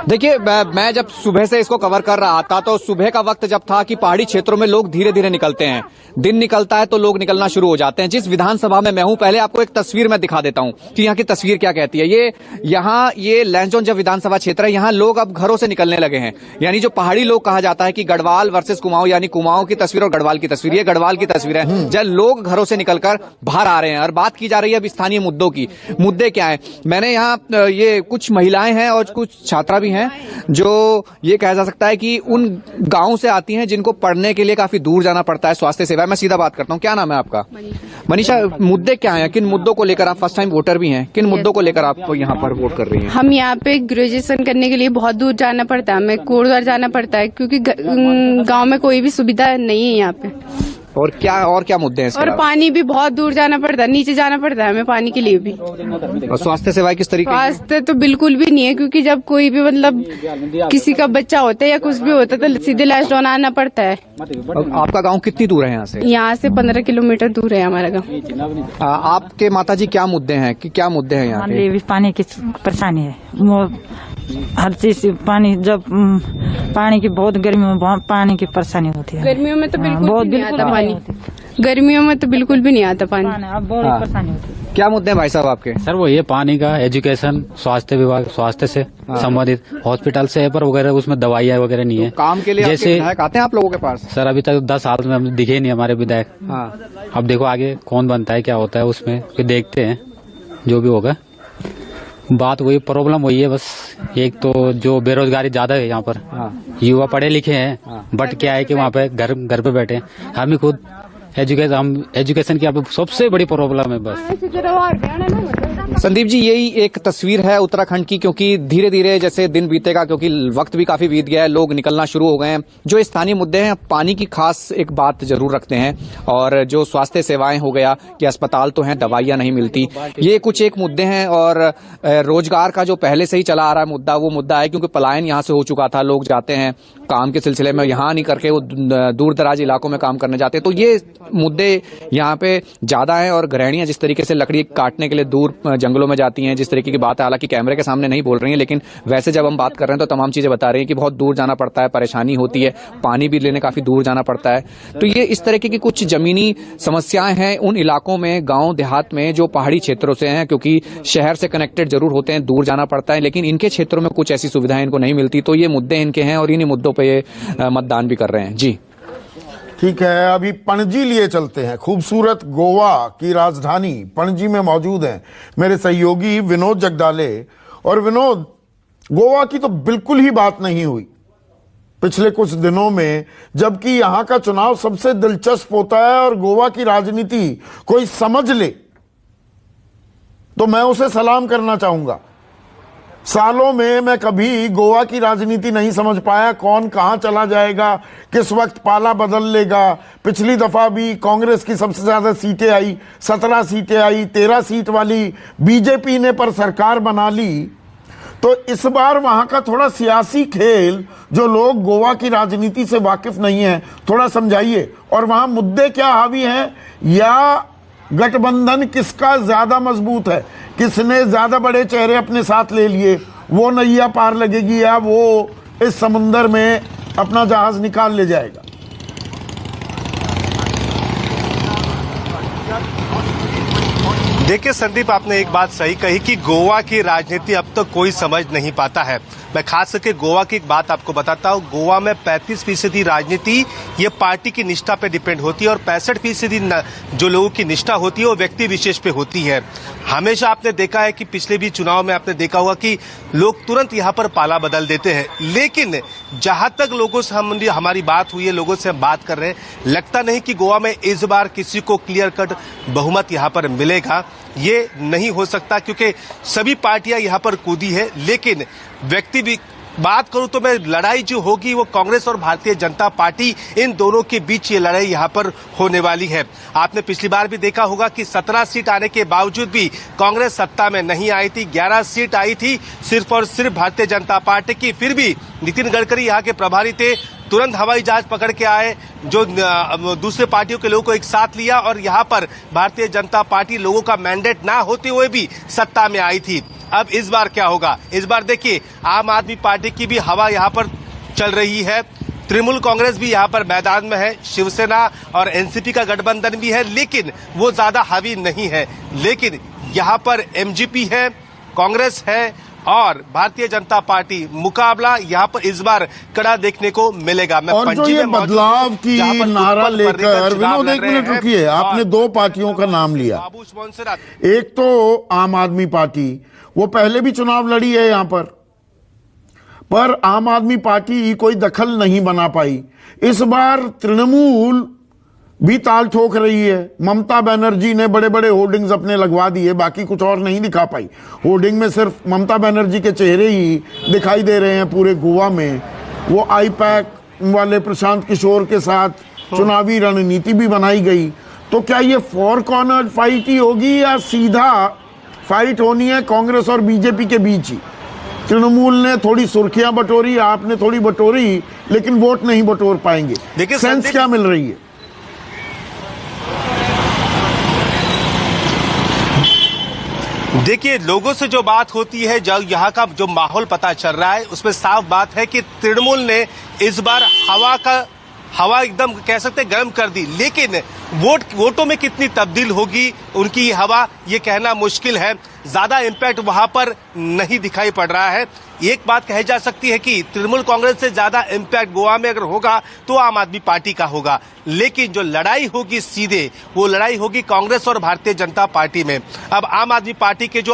देखिए, मैं जब सुबह से इसको कवर कर रहा था तो सुबह का वक्त जब था कि पहाड़ी क्षेत्रों में लोग धीरे धीरे निकलते हैं, दिन निकलता है तो लोग निकलना शुरू हो जाते हैं। जिस विधानसभा में मैं हूं, पहले आपको एक तस्वीर मैं दिखा देता हूं कि यहाँ की तस्वीर क्या कहती है। ये लैंसडाउन जब विधानसभा क्षेत्र है, यहाँ लोग अब घरों से निकलने लगे हैं। यानी जो पहाड़ी लोग कहा जाता है कि गढ़वाल वर्सेस कुमाऊं, यानी कुमाऊं की तस्वीर और गढ़वाल की तस्वीर, ये गढ़वाल की तस्वीर है जब लोग घरों से निकलकर बाहर आ रहे हैं। और बात की जा रही है अब स्थानीय मुद्दों की। मुद्दे क्या है? मैंने यहाँ ये कुछ महिलाएं हैं और कुछ छात्रा भी हैं जो ये कहा जा सकता है कि उन गांव से आती हैं जिनको पढ़ने के लिए काफी दूर जाना पड़ता है, स्वास्थ्य सेवा। मैं सीधा बात करता हूं, क्या नाम है आपका? मनीषा। मुद्दे क्या हैं? किन मुद्दों को लेकर आप फर्स्ट टाइम वोटर भी हैं, किन मुद्दों को लेकर आप यहाँ पर वोट कर रही हैं? हम यहाँ पे ग्रेजुएशन करने के लिए बहुत दूर जाना पड़ता है, हमें कोटद्वार जाना पड़ता है क्योंकि गाँव में कोई भी सुविधा नहीं है यहाँ पे। और क्या मुद्दे हैं? और पानी भी बहुत दूर जाना पड़ता है, नीचे जाना पड़ता है हमें पानी के लिए भी। और स्वास्थ्य सेवाएं किस तरीके? स्वास्थ्य तो बिल्कुल भी नहीं है, क्योंकि जब कोई भी मतलब किसी का बच्चा होता है या कुछ भी होता है तो सीधे लैंसडाउन आना पड़ता है। आपका गांव कितनी दूर है यहाँ से? यहाँ से 15 किलोमीटर दूर है हमारा गाँव। आपके माताजी क्या मुद्दे हैं क्या मुद्दे हैं यहाँ पे? पानी की परेशानी है, वो हर चीज पानी, जब पानी की बहुत गर्मियों में पानी की परेशानी होती है। गर्मियों में तो बिल्कुल नहीं आता पानी, गर्मियों में तो बिल्कुल भी नहीं आता पानी। अब बहुत परेशानी होती है। क्या मुद्दे हैं भाई साहब आपके? सर वो ये पानी का, एजुकेशन, स्वास्थ्य विभाग, स्वास्थ्य से संबंधित, हॉस्पिटल से पर वगैरह, उसमें दवाइयाँ वगैरह नहीं है। तो काम के लिए जैसे विधायक आते हैं आप लोगों के पास? सर अभी तक 10 साल में हम दिखे नहीं हमारे विधायक। अब देखो आगे कौन बनता है, क्या होता है उसमें, फिर देखते हैं जो भी होगा। बात वही, प्रॉब्लम वही है बस। एक तो जो बेरोजगारी ज्यादा है यहाँ पर, युवा पढ़े लिखे हैं बट क्या है कि वहाँ पे घर पे बैठे हैं। हम ही खुद एजुकेशन की अब सबसे बड़ी प्रॉब्लम है बस। संदीप जी, यही एक तस्वीर है उत्तराखंड की, क्योंकि धीरे धीरे जैसे दिन बीतेगा, क्योंकि वक्त भी काफी बीत गया है, लोग निकलना शुरू हो गए हैं। जो स्थानीय मुद्दे हैं, पानी की खास एक बात जरूर रखते हैं, और जो स्वास्थ्य सेवाएं हो गया कि अस्पताल तो हैं, दवाइयां नहीं मिलती, ये कुछ एक मुद्दे हैं। और रोजगार का जो पहले से ही चला आ रहा है मुद्दा, वो मुद्दा है क्योंकि पलायन यहाँ से हो चुका था। लोग जाते हैं काम के सिलसिले में, यहाँ नहीं करके वो दूर दराज इलाकों में काम करने जाते हैं। तो ये मुद्दे यहाँ पे ज्यादा है। और गृहिणियां जिस तरीके से लकड़ी काटने के लिए दूर जंगलों में जाती हैं, जिस तरीके की बात है, हालांकि कैमरे के सामने नहीं बोल रही हैं, लेकिन वैसे जब हम बात कर रहे हैं तो तमाम चीजें बता रही हैं कि बहुत दूर जाना पड़ता है, परेशानी होती है, पानी भी लेने काफी दूर जाना पड़ता है। तो ये इस तरीके की कुछ जमीनी समस्याएं हैं उन इलाकों में, गांव देहात में, जो पहाड़ी क्षेत्रों से हैं, क्योंकि शहर से कनेक्टेड जरूर होते हैं, दूर जाना पड़ता है, लेकिन इनके क्षेत्रों में कुछ ऐसी सुविधाएं इनको नहीं मिलती। तो ये मुद्दे इनके हैं और इन्हीं मुद्दों पर ये मतदान भी कर रहे हैं। जी ठीक है, अभी पणजी लिए चलते हैं। खूबसूरत गोवा की राजधानी पणजी में मौजूद हैं मेरे सहयोगी विनोद जगदाले। और विनोद, गोवा की तो बिल्कुल ही बात नहीं हुई पिछले कुछ दिनों में, जबकि यहां का चुनाव सबसे दिलचस्प होता है और गोवा की राजनीति कोई समझ ले तो मैं उसे सलाम करना चाहूंगा। सालों में मैं कभी गोवा की राजनीति नहीं समझ पाया, कौन कहां चला जाएगा, किस वक्त पाला बदल लेगा। पिछली दफा भी कांग्रेस की सबसे ज्यादा सीटें आई, 17 सीटें आई, 13 सीट वाली बीजेपी ने पर सरकार बना ली। तो इस बार वहां का थोड़ा सियासी खेल, जो लोग गोवा की राजनीति से वाकिफ नहीं है, थोड़ा समझाइए। और वहां मुद्दे क्या हावी हैं, या गठबंधन किसका ज्यादा मजबूत है, किसने ज्यादा बड़े चेहरे अपने साथ ले लिए, वो नैया पार लगेगी या वो इस समुंदर में अपना जहाज निकाल ले जाएगा। देखिए संदीप, आपने एक बात सही कही कि गोवा की राजनीति अब तक कोई समझ नहीं पाता है। मैं खास करके गोवा की एक बात आपको बताता हूँ। गोवा में 35% राजनीति ये पार्टी की निष्ठा पे डिपेंड होती है और 65% जो लोगों की निष्ठा होती है वो व्यक्ति विशेष पे होती है। हमेशा आपने देखा है कि पिछले भी चुनाव में आपने देखा होगा कि लोग तुरंत यहाँ पर पाला बदल देते हैं, लेकिन जहां तक लोगों से हमारी बात हुई है, लोगों से हम बात कर रहे हैं, लगता नहीं कि गोवा में इस बार किसी को क्लियर कट बहुमत यहाँ पर मिलेगा। ये नहीं हो सकता क्योंकि सभी पार्टियां यहाँ पर कूदी है, लेकिन व्यक्ति भी बात करूं तो मैं लड़ाई जो होगी वो कांग्रेस और भारतीय जनता पार्टी, इन दोनों के बीच ये लड़ाई यहाँ पर होने वाली है। आपने पिछली बार भी देखा होगा कि 17 सीट आने के बावजूद भी कांग्रेस सत्ता में नहीं आई थी, 11 सीट आई थी सिर्फ और सिर्फ भारतीय जनता पार्टी की। फिर भी नितिन गडकरी यहाँ के प्रभारी थे, तुरंत हवाई जहाज पकड़ के आए, जो दूसरे पार्टियों के लोगों को एक साथ लिया और यहाँ पर भारतीय जनता पार्टी लोगों का मैंडेट ना होते हुए भी सत्ता में आई थी। अब इस बार क्या होगा? इस बार देखिए आम आदमी पार्टी की भी हवा यहाँ पर चल रही है, तृणमूल कांग्रेस भी यहाँ पर मैदान में है, शिवसेना और एनसीपी का गठबंधन भी है, लेकिन वो ज्यादा हावी नहीं है। लेकिन यहाँ पर एमजीपी है, कांग्रेस है और भारतीय जनता पार्टी, मुकाबला यहाँ पर इस बार कड़ा देखने को मिलेगा। मैं और जो ये बदलाव की नारा लेकर, विनोद एक मिनट रुकिए, आपने दो पार्टियों का नाम लिया, एक तो आम आदमी पार्टी, वो पहले भी चुनाव लड़ी है यहाँ पर आम आदमी पार्टी कोई दखल नहीं बना पाई। इस बार तृणमूल भी ताल ठोक रही है। ममता बनर्जी ने बड़े बड़े होर्डिंग्स अपने लगवा दिए, बाकी कुछ और नहीं दिखा पाई। होर्डिंग में सिर्फ ममता बनर्जी के चेहरे ही दिखाई दे रहे हैं पूरे गोवा में। वो आईपैक वाले प्रशांत किशोर के साथ चुनावी रणनीति भी बनाई गई। तो क्या ये फोर कॉर्नर फाइट ही होगी या सीधा फाइट होनी है कांग्रेस और बीजेपी के बीच ही? तृणमूल ने थोड़ी सुर्खियां बटोरी, आपने थोड़ी बटोरी, लेकिन वोट नहीं बटोर पाएंगे। देखिए सेंस क्या मिल रही है? देखिए लोगों से जो बात होती है, जो यहाँ का जो माहौल पता चल रहा है, उसमें साफ बात है कि तृणमूल ने इस बार हवा एकदम कह सकते गर्म कर दी, लेकिन वोटों में कितनी तब्दील होगी उनकी हवा, ये कहना मुश्किल है। ज्यादा इम्पैक्ट वहां पर नहीं दिखाई पड़ रहा है। एक बात कही जा सकती है कि तृणमूल कांग्रेस से ज्यादा इम्पैक्ट गोवा में अगर होगा तो आम आदमी पार्टी का होगा, लेकिन जो लड़ाई होगी सीधे, वो लड़ाई होगी कांग्रेस और भारतीय जनता पार्टी में। अब आम आदमी पार्टी के जो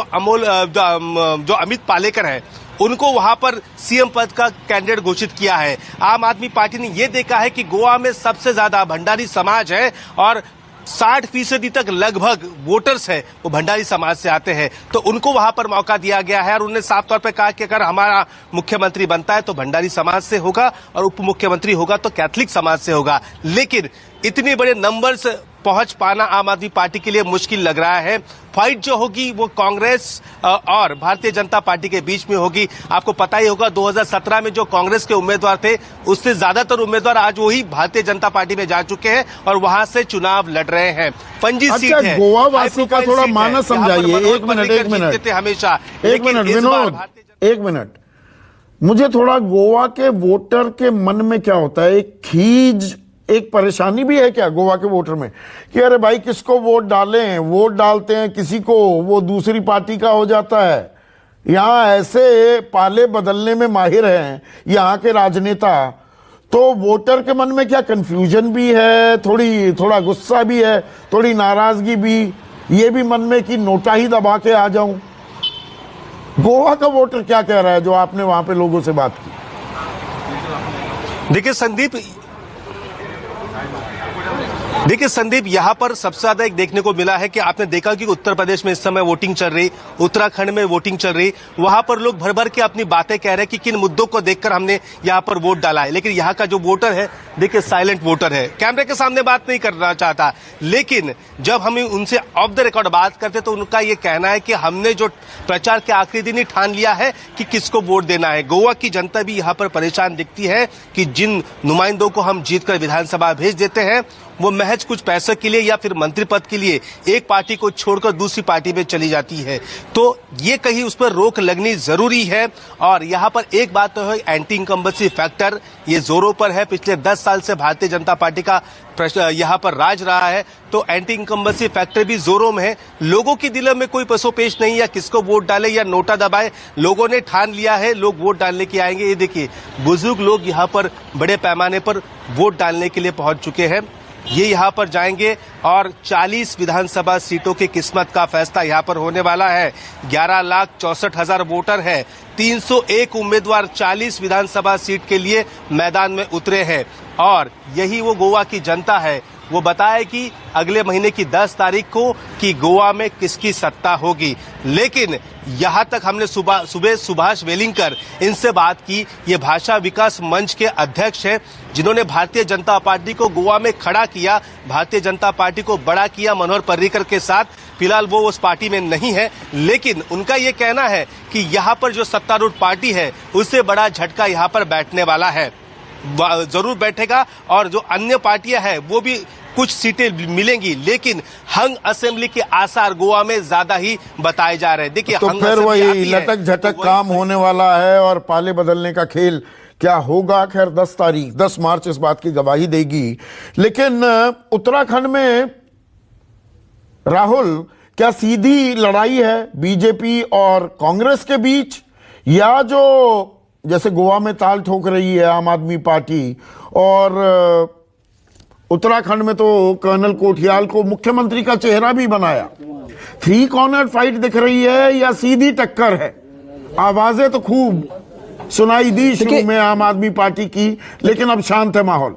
अमित पालेकर हैं, उनको वहां पर सीएम पद का कैंडिडेट घोषित किया है। आम आदमी पार्टी ने यह देखा है कि गोवा में सबसे ज्यादा भंडारी समाज है और 60% तक लगभग वोटर्स है वो भंडारी समाज से आते हैं, तो उनको वहां पर मौका दिया गया है। और उन्होंने साफ तौर पर कहा कि अगर हमारा मुख्यमंत्री बनता है तो भंडारी समाज से होगा और उप मुख्यमंत्री होगा तो कैथलिक समाज से होगा। लेकिन इतने बड़े नंबर्स पहुंच पाना आम आदमी पार्टी के लिए मुश्किल लग रहा है। फाइट जो होगी वो कांग्रेस और भारतीय जनता पार्टी के बीच में होगी। आपको पता ही होगा 2017 में जो कांग्रेस के उम्मीदवार थे, उससे ज्यादातर उम्मीदवार आज वही भारतीय जनता पार्टी में जा चुके हैं और वहां से चुनाव लड़ रहे हैं। पंजी सीट है, गोवा वासी का थोड़ा मानस समझाइए। एक मिनट हमेशा, एक मिनट विनोद, एक मिनट, मुझे थोड़ा गोवा के वोटर के मन में क्या होता है, एक खीज, एक परेशानी भी है क्या गोवा के वोटर में कि अरे भाई किसको वोट डालें, वोट डालते हैं किसी को, वो दूसरी पार्टी का हो जाता है। यहाँ ऐसे पाले बदलने में माहिर हैं यहाँ के राजनेता, तो वोटर के मन में क्या कंफ्यूजन भी है, थोड़ा गुस्सा भी है, थोड़ी नाराजगी भी, ये भी मन में कि नोटा ही दबा के आ जाऊं। गोवा का वोटर क्या कह रहा है जो आपने वहां पे लोगों से बात की? देखिए संदीप, यहाँ पर सबसे ज्यादा एक देखने को मिला है कि आपने देखा कि उत्तर प्रदेश में इस समय वोटिंग चल रही, उत्तराखंड में वोटिंग चल रही, वहां पर लोग भर भर के अपनी बातें कह रहे हैं कि किन मुद्दों को देखकर हमने यहाँ पर वोट डाला है। लेकिन यहाँ का जो वोटर है, देखिए साइलेंट वोटर है, कैमरे के सामने बात नहीं करना चाहता। लेकिन जब हम उनसे ऑफ द रिकॉर्ड बात करते तो उनका ये कहना है कि हमने जो प्रचार के आखिरी दिन ही ठान लिया है कि किसको वोट देना है। गोवा की जनता भी यहाँ पर परेशान दिखती है कि जिन नुमाइंदों को हम जीतकर विधानसभा भेज देते हैं वो महज कुछ पैसे के लिए या फिर मंत्री पद के लिए एक पार्टी को छोड़कर दूसरी पार्टी में चली जाती है। तो ये कहीं उस पर रोक लगनी जरूरी है। और यहाँ पर एक बात तो है, एंटी इनकम्बेंसी फैक्टर ये जोरों पर है। पिछले 10 साल से भारतीय जनता पार्टी का यहाँ पर राज रहा है, तो एंटी इनकम्बेंसी फैक्टर भी जोरों में है। लोगों की दिलों में कोई पसोपेश नहीं, या किसको वोट डाले या नोटा दबाए, लोगों ने ठान लिया है लोग वोट डालने के आएंगे। ये देखिए बुजुर्ग लोग यहाँ पर बड़े पैमाने पर वोट डालने के लिए पहुंच चुके हैं। ये यहाँ पर जाएंगे और 40 विधानसभा सीटों की किस्मत का फैसला यहाँ पर होने वाला है। 11,64,000 वोटर है, 301 उम्मीदवार 40 विधानसभा सीट के लिए मैदान में उतरे हैं। और यही वो गोवा की जनता है, वो बताए कि अगले महीने की 10 तारीख को कि गोवा में किसकी सत्ता होगी। लेकिन यहां तक हमने सुबह सुभाष वेलिंगकर इनसे बात की। ये भाषा विकास मंच के अध्यक्ष हैं, जिन्होंने भारतीय जनता पार्टी को गोवा में खड़ा किया, भारतीय जनता पार्टी को बड़ा किया मनोहर पर्रिकर के साथ। फिलहाल वो उस पार्टी में नहीं है, लेकिन उनका ये कहना है कि यहाँ पर जो सत्तारूढ़ पार्टी है उससे बड़ा झटका यहाँ पर बैठने वाला है, जरूर बैठेगा। और जो अन्य पार्टियां हैं वो भी कुछ सीटें मिलेंगी, लेकिन हंग असेंबली के आसार गोवा में ज्यादा ही बताए जा रहे हैं। देखिए तो फिर वही लटक झटक काम होने वाला है और पाले बदलने का खेल क्या होगा, खैर 10 मार्च इस बात की गवाही देगी। लेकिन उत्तराखंड में राहुल, क्या सीधी लड़ाई है बीजेपी और कांग्रेस के बीच, या जो जैसे गोवा में ताल ठोक रही है आम आदमी पार्टी, और उत्तराखंड में तो कर्नल कोठियाल को मुख्यमंत्री का चेहरा भी बनाया, 3 कॉर्नर फाइट दिख रही है या सीधी टक्कर है? आवाजें तो खूब सुनाई दी शुरू में आम आदमी पार्टी की, लेकिन अब शांत है माहौल।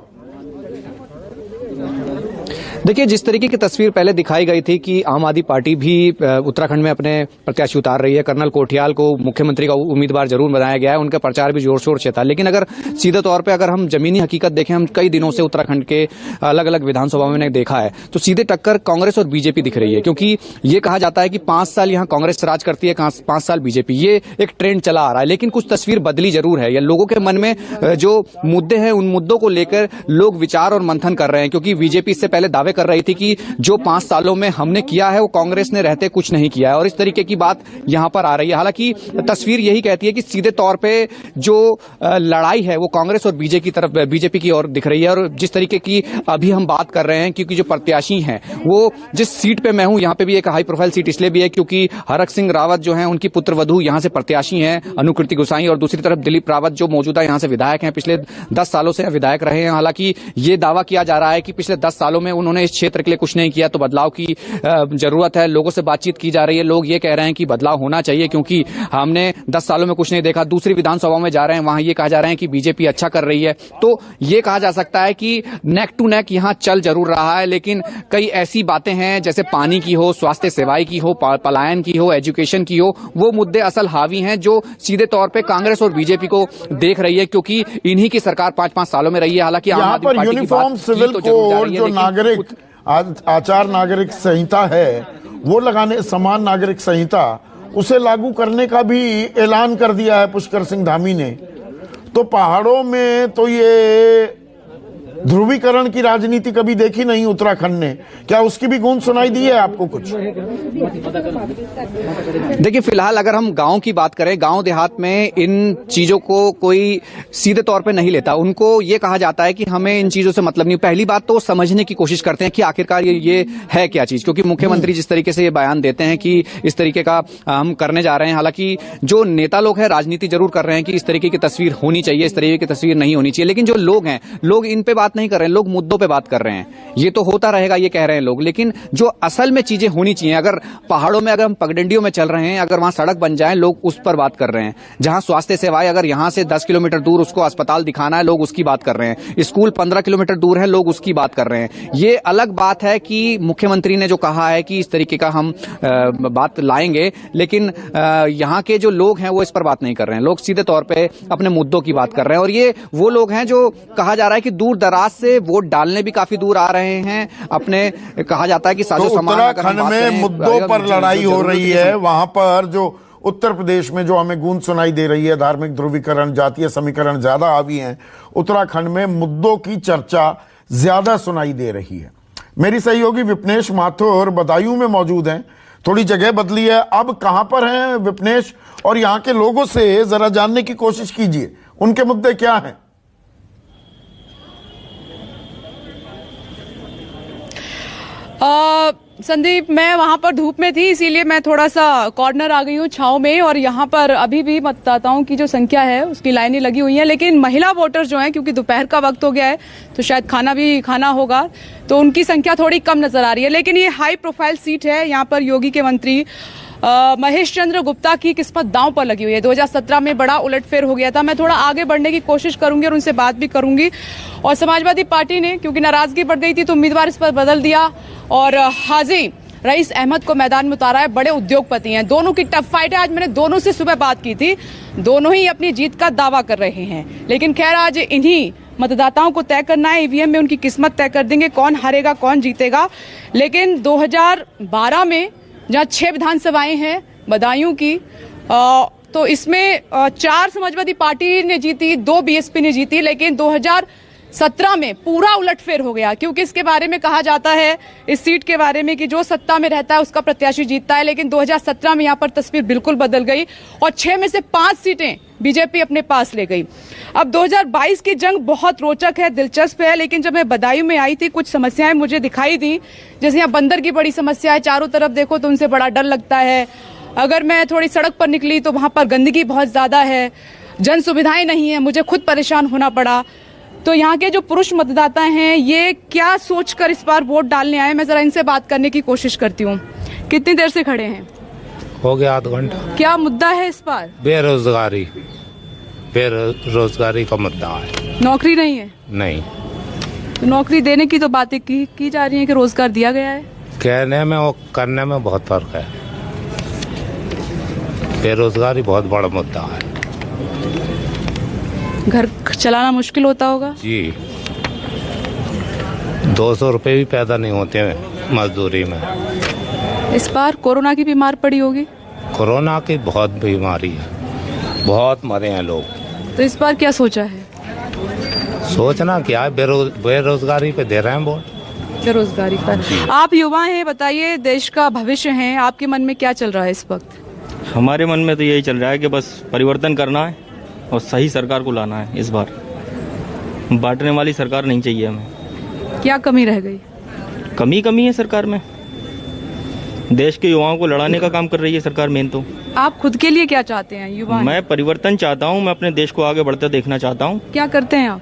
देखिए, जिस तरीके की तस्वीर पहले दिखाई गई थी कि आम आदमी पार्टी भी उत्तराखंड में अपने प्रत्याशी उतार रही है, कर्नल कोठियाल को मुख्यमंत्री का उम्मीदवार जरूर बनाया गया है, उनका प्रचार भी जोर शोर से था। लेकिन अगर सीधे तौर पे अगर हम जमीनी हकीकत देखें, हम कई दिनों से उत्तराखंड के अलग अलग विधानसभाओं में देखा है, तो सीधे टक्कर कांग्रेस और बीजेपी दिख रही है। क्योंकि ये कहा जाता है कि 5 साल यहाँ कांग्रेस राज करती है, 5 साल बीजेपी, ये एक ट्रेंड चला आ रहा है। लेकिन कुछ तस्वीर बदली जरूर है, या लोगों के मन में जो मुद्दे हैं उन मुद्दों को लेकर लोग विचार और मंथन कर रहे हैं। क्योंकि बीजेपी इससे पहले दावे कर रही थी कि जो 5 सालों में हमने किया है वो कांग्रेस ने रहते कुछ नहीं किया है, और इस तरीके की बात यहां पर आ रही है। हालांकि तस्वीर यही कहती है कि सीधे तौर पे जो लड़ाई है वो कांग्रेस और बीजेपी की ओर दिख रही है। और जिस तरीके की अभी हम बात कर रहे हैं, क्योंकि जो प्रत्याशी हैं वो जिस सीट पे मैं हूं, यहां पे भी एक हाई प्रोफाइल सीट इसलिए भी है क्योंकि हरक सिंह रावत जो है उनकी पुत्रवधू यहां से प्रत्याशी हैं, अनुकृति गोसाई, और दूसरी तरफ दिलीप रावत जो मौजूदा यहां से विधायक हैं, पिछले 10 सालों से विधायक रहे हैं। हालांकि ये दावा किया जा रहा है कि पिछले 10 सालों में उन्होंने इस क्षेत्र के लिए कुछ नहीं किया, तो बदलाव की जरूरत है। लोगों से बातचीत की जा रही है, लोग ये कह रहे हैं कि बदलाव होना चाहिए क्योंकि हमने 10 सालों में कुछ नहीं देखा। दूसरी विधानसभाओं में जा रहे हैं, वहां ये कहा जा रहा है कि बीजेपी अच्छा कर रही है। तो ये कहा जा सकता है कि नेक टू नेक यहां चल जरूर रहा है, लेकिन कई ऐसी बातें हैं जैसे पानी की हो, स्वास्थ्य सेवाएं की हो, पलायन की हो, एजुकेशन की हो, वो मुद्दे असल हावी हैं जो सीधे तौर पे कांग्रेस और बीजेपी को देख रही है, क्योंकि इन्हीं की सरकार 5-5 सालों में रही है। हालांकि आम आदमी पार्टी की बात सिविल कोड जो नागरिक आचार नागरिक संहिता है वो लगाने, समान नागरिक संहिता, उसे लागू करने का भी ऐलान कर दिया है पुष्कर सिंह धामी ने। तो पहाड़ों में तो ये ध्रुवीकरण की राजनीति कभी देखी नहीं उत्तराखंड ने, क्या उसकी भी गूंज सुनाई दी है आपको कुछ? देखिए, फिलहाल अगर हम गांव की बात करें, गांव देहात में इन चीजों को कोई सीधे तौर पे नहीं लेता। उनको ये कहा जाता है कि हमें इन चीजों से मतलब नहीं। पहली बात तो समझने की कोशिश करते हैं कि आखिरकार ये है क्या चीज, क्योंकि मुख्यमंत्री जिस तरीके से ये बयान देते हैं कि इस तरीके का हम करने जा रहे हैं। हालांकि जो नेता लोग हैं राजनीति जरूर कर रहे हैं कि इस तरीके की तस्वीर होनी चाहिए, इस तरीके की तस्वीर नहीं होनी चाहिए, लेकिन जो लोग हैं, लोग इन पे नहीं कर रहे हैं, लोग मुद्दों पे बात कर रहे हैं। ये तो होता रहेगा, ये कह रहे हैं लोग, लेकिन जो असल में चीजें होनी चाहिए, अगर पहाड़ों में, अगर हम पगडंडियों में चल रहे हैं, अगर वहां सड़क बन जाए, लोग उस पर बात कर रहे हैं। जहां स्वास्थ्य सेवाएं, अगर यहां से 10 किलोमीटर दूर उसको अस्पताल दिखाना है, लोग उसकी बात कर रहे हैं। स्कूल 15 किलोमीटर दूर है, लोग उसकी बात कर रहे हैं। ये अलग बात है कि मुख्यमंत्री ने जो कहा है कि इस तरीके का हम बात लाएंगे, लेकिन यहाँ के जो लोग हैं वो इस पर बात नहीं कर रहे हैं। लोग सीधे तौर पर अपने मुद्दों की बात कर रहे हैं, और ये वो लोग हैं जो कहा जा रहा है कि दूर दराज से वोट डालने भी काफी दूर आ रहे हैं। अपने कहा जाता है कि साजो सामान, उत्तराखंड में मुद्दों पर लड़ाई हो रही है। वहां पर जो उत्तर प्रदेश में जो हमें गूंज सुनाई दे रही है, धार्मिक ध्रुवीकरण, जातीय समीकरण ज्यादा हावी हैं। उत्तराखंड में मुद्दों की चर्चा ज्यादा सुनाई दे रही है। मेरी सहयोगी विपनेश माथुर बदायूं में मौजूद हैं। थोड़ी जगह बदली है, अब कहां पर हैं विपनेश, और यहां के लोगों से जरा जानने की कोशिश कीजिए उनके मुद्दे क्या हैं। संदीप, मैं वहां पर धूप में थी, इसीलिए मैं थोड़ा सा कॉर्नर आ गई हूँ छांव में, और यहाँ पर अभी भी मतदाताओं की जो संख्या है उसकी लाइनें लगी हुई हैं, लेकिन महिला वोटर जो हैं, क्योंकि दोपहर का वक्त हो गया है तो शायद खाना भी खाना होगा, तो उनकी संख्या थोड़ी कम नजर आ रही है। लेकिन ये हाई प्रोफाइल सीट है, यहाँ पर योगी के मंत्री महेश चंद्र गुप्ता की किस्मत दांव पर लगी हुई है। 2017 में बड़ा उलटफेर हो गया था। मैं थोड़ा आगे बढ़ने की कोशिश करूंगी और उनसे बात भी करूंगी। और समाजवादी पार्टी ने, क्योंकि नाराजगी बढ़ गई थी, तो उम्मीदवार इस पर बदल दिया और हाजी रईस अहमद को मैदान में उतारा है। बड़े उद्योगपति हैं, दोनों की टफ फाइट है। आज मैंने दोनों से सुबह बात की थी, दोनों ही अपनी जीत का दावा कर रहे हैं। लेकिन खैर, आज इन्हीं मतदाताओं को तय करना है, ईवीएम में उनकी किस्मत तय कर देंगे कौन हारेगा कौन जीतेगा। लेकिन 2012 में जहां 6 विधानसभाएं हैं बदायूं की, तो इसमें 4 समाजवादी पार्टी ने जीती, 2 बीएसपी ने जीती। लेकिन 2017 में पूरा उलटफेर हो गया, क्योंकि इसके बारे में कहा जाता है, इस सीट के बारे में, कि जो सत्ता में रहता है उसका प्रत्याशी जीतता है। लेकिन 2017 में यहाँ पर तस्वीर बिल्कुल बदल गई और 6 में से 5 सीटें बीजेपी अपने पास ले गई। अब 2022 की जंग बहुत रोचक है, दिलचस्प है। लेकिन जब मैं बदायूं में आई थी, कुछ समस्याएं मुझे दिखाई दी। जैसे यहाँ बंदर की बड़ी समस्या है, चारों तरफ देखो तो उनसे बड़ा डर लगता है। अगर मैं थोड़ी सड़क पर निकली तो वहां पर गंदगी बहुत ज्यादा है, जन सुविधाएं नहीं है, मुझे खुद परेशान होना पड़ा। तो यहाँ के जो पुरुष मतदाता हैं, ये क्या सोचकर इस बार वोट डालने आए, मैं जरा इनसे बात करने की कोशिश करती हूँ। कितनी देर से खड़े हैं? हो गया आधा घंटा। क्या मुद्दा है इस बार? बेरोजगारी, बेरोजगारी का मुद्दा है। नौकरी नहीं है? नहीं। तो नौकरी देने की तो बातें की जा रही है कि रोजगार दिया गया है। कहने में और करने में बहुत फर्क है। बेरोजगारी बहुत बड़ा मुद्दा है। घर चलाना मुश्किल होता होगा जी। 200 रुपए भी पैदा नहीं होते मजदूरी में। इस बार कोरोना की बीमार पड़ी होगी? कोरोना की बहुत बीमारी है, बहुत मरे हैं लोग। तो इस बार क्या सोचा है? सोचना क्या है, बेरोजगारी पे दे रहे हैं वोट। बेरोजगारी पर। आप युवा हैं, बताइए, देश का भविष्य हैं, आपके मन में क्या चल रहा है इस वक्त? हमारे मन में तो यही चल रहा है कि बस परिवर्तन करना है और सही सरकार को लाना है। इस बार बांटने वाली सरकार नहीं चाहिए हमें। क्या कमी रह गई? कमी है सरकार में। देश के युवाओं को लड़ाने का काम कर रही है सरकार मेन तो। आप खुद के लिए क्या चाहते हैं? युवा मैं परिवर्तन चाहता हूं, मैं अपने देश को आगे बढ़ते देखना चाहता हूं। क्या करते हैं आप?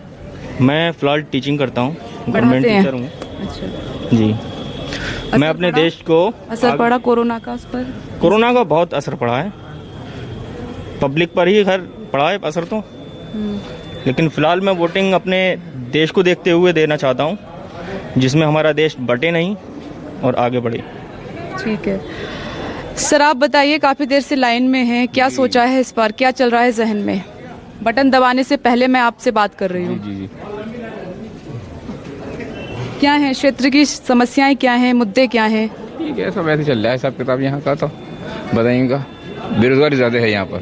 मैं फिलहाल टीचिंग करता हूं, गवर्नमेंट टीचर हूं। अच्छा जी। मैं अपने देश को असर पड़ा कोरोना का? उस पर कोरोना का बहुत असर पड़ा है, पब्लिक पर ही खैर पड़ा है असर तो। लेकिन फिलहाल मैं वोटिंग अपने देश को देखते हुए देना चाहता हूं, जिसमें हमारा देश बटे नहीं और आगे बढ़े। ठीक है सर, आप बताइए, काफी देर से लाइन में हैं, क्या सोचा है इस बार, क्या चल रहा है जहन में? बटन दबाने से पहले मैं आपसे बात कर रही हूँ। जी। क्या है क्षेत्र की समस्याएं, क्या हैं मुद्दे, क्या हैं? ठीक है, सब ऐसे चल रहा है सब किताब यहाँ का, तो बताएंगे। बेरोजगारी ज्यादा है यहाँ पर,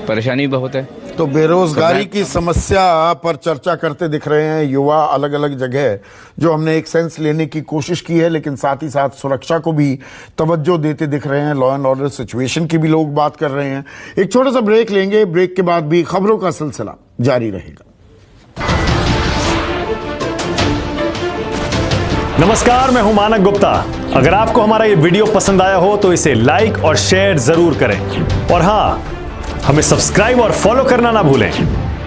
परेशानी बहुत है। तो बेरोजगारी की समस्या पर चर्चा करते दिख रहे हैं युवा अलग अलग जगह, जो हमने एक सेंस लेने की कोशिश की है। लेकिन साथ ही साथ सुरक्षा को भी तवज्जो देते दिख रहे हैं, लॉ एंड ऑर्डर सिचुएशन की भी लोग बात कर रहे हैं। एक छोटा सा ब्रेक लेंगे, ब्रेक के बाद भी खबरों का सिलसिला जारी रहेगा। नमस्कार, मैं हूं मानक गुप्ता। अगर आपको हमारा ये वीडियो पसंद आया हो तो इसे लाइक और शेयर जरूर करें, और हाँ, हमें सब्सक्राइब और फॉलो करना ना भूलें,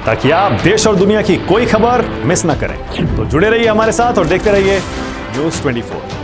ताकि आप देश और दुनिया की कोई खबर मिस ना करें। तो जुड़े रहिए हमारे साथ और देखते रहिए न्यूज़ 24।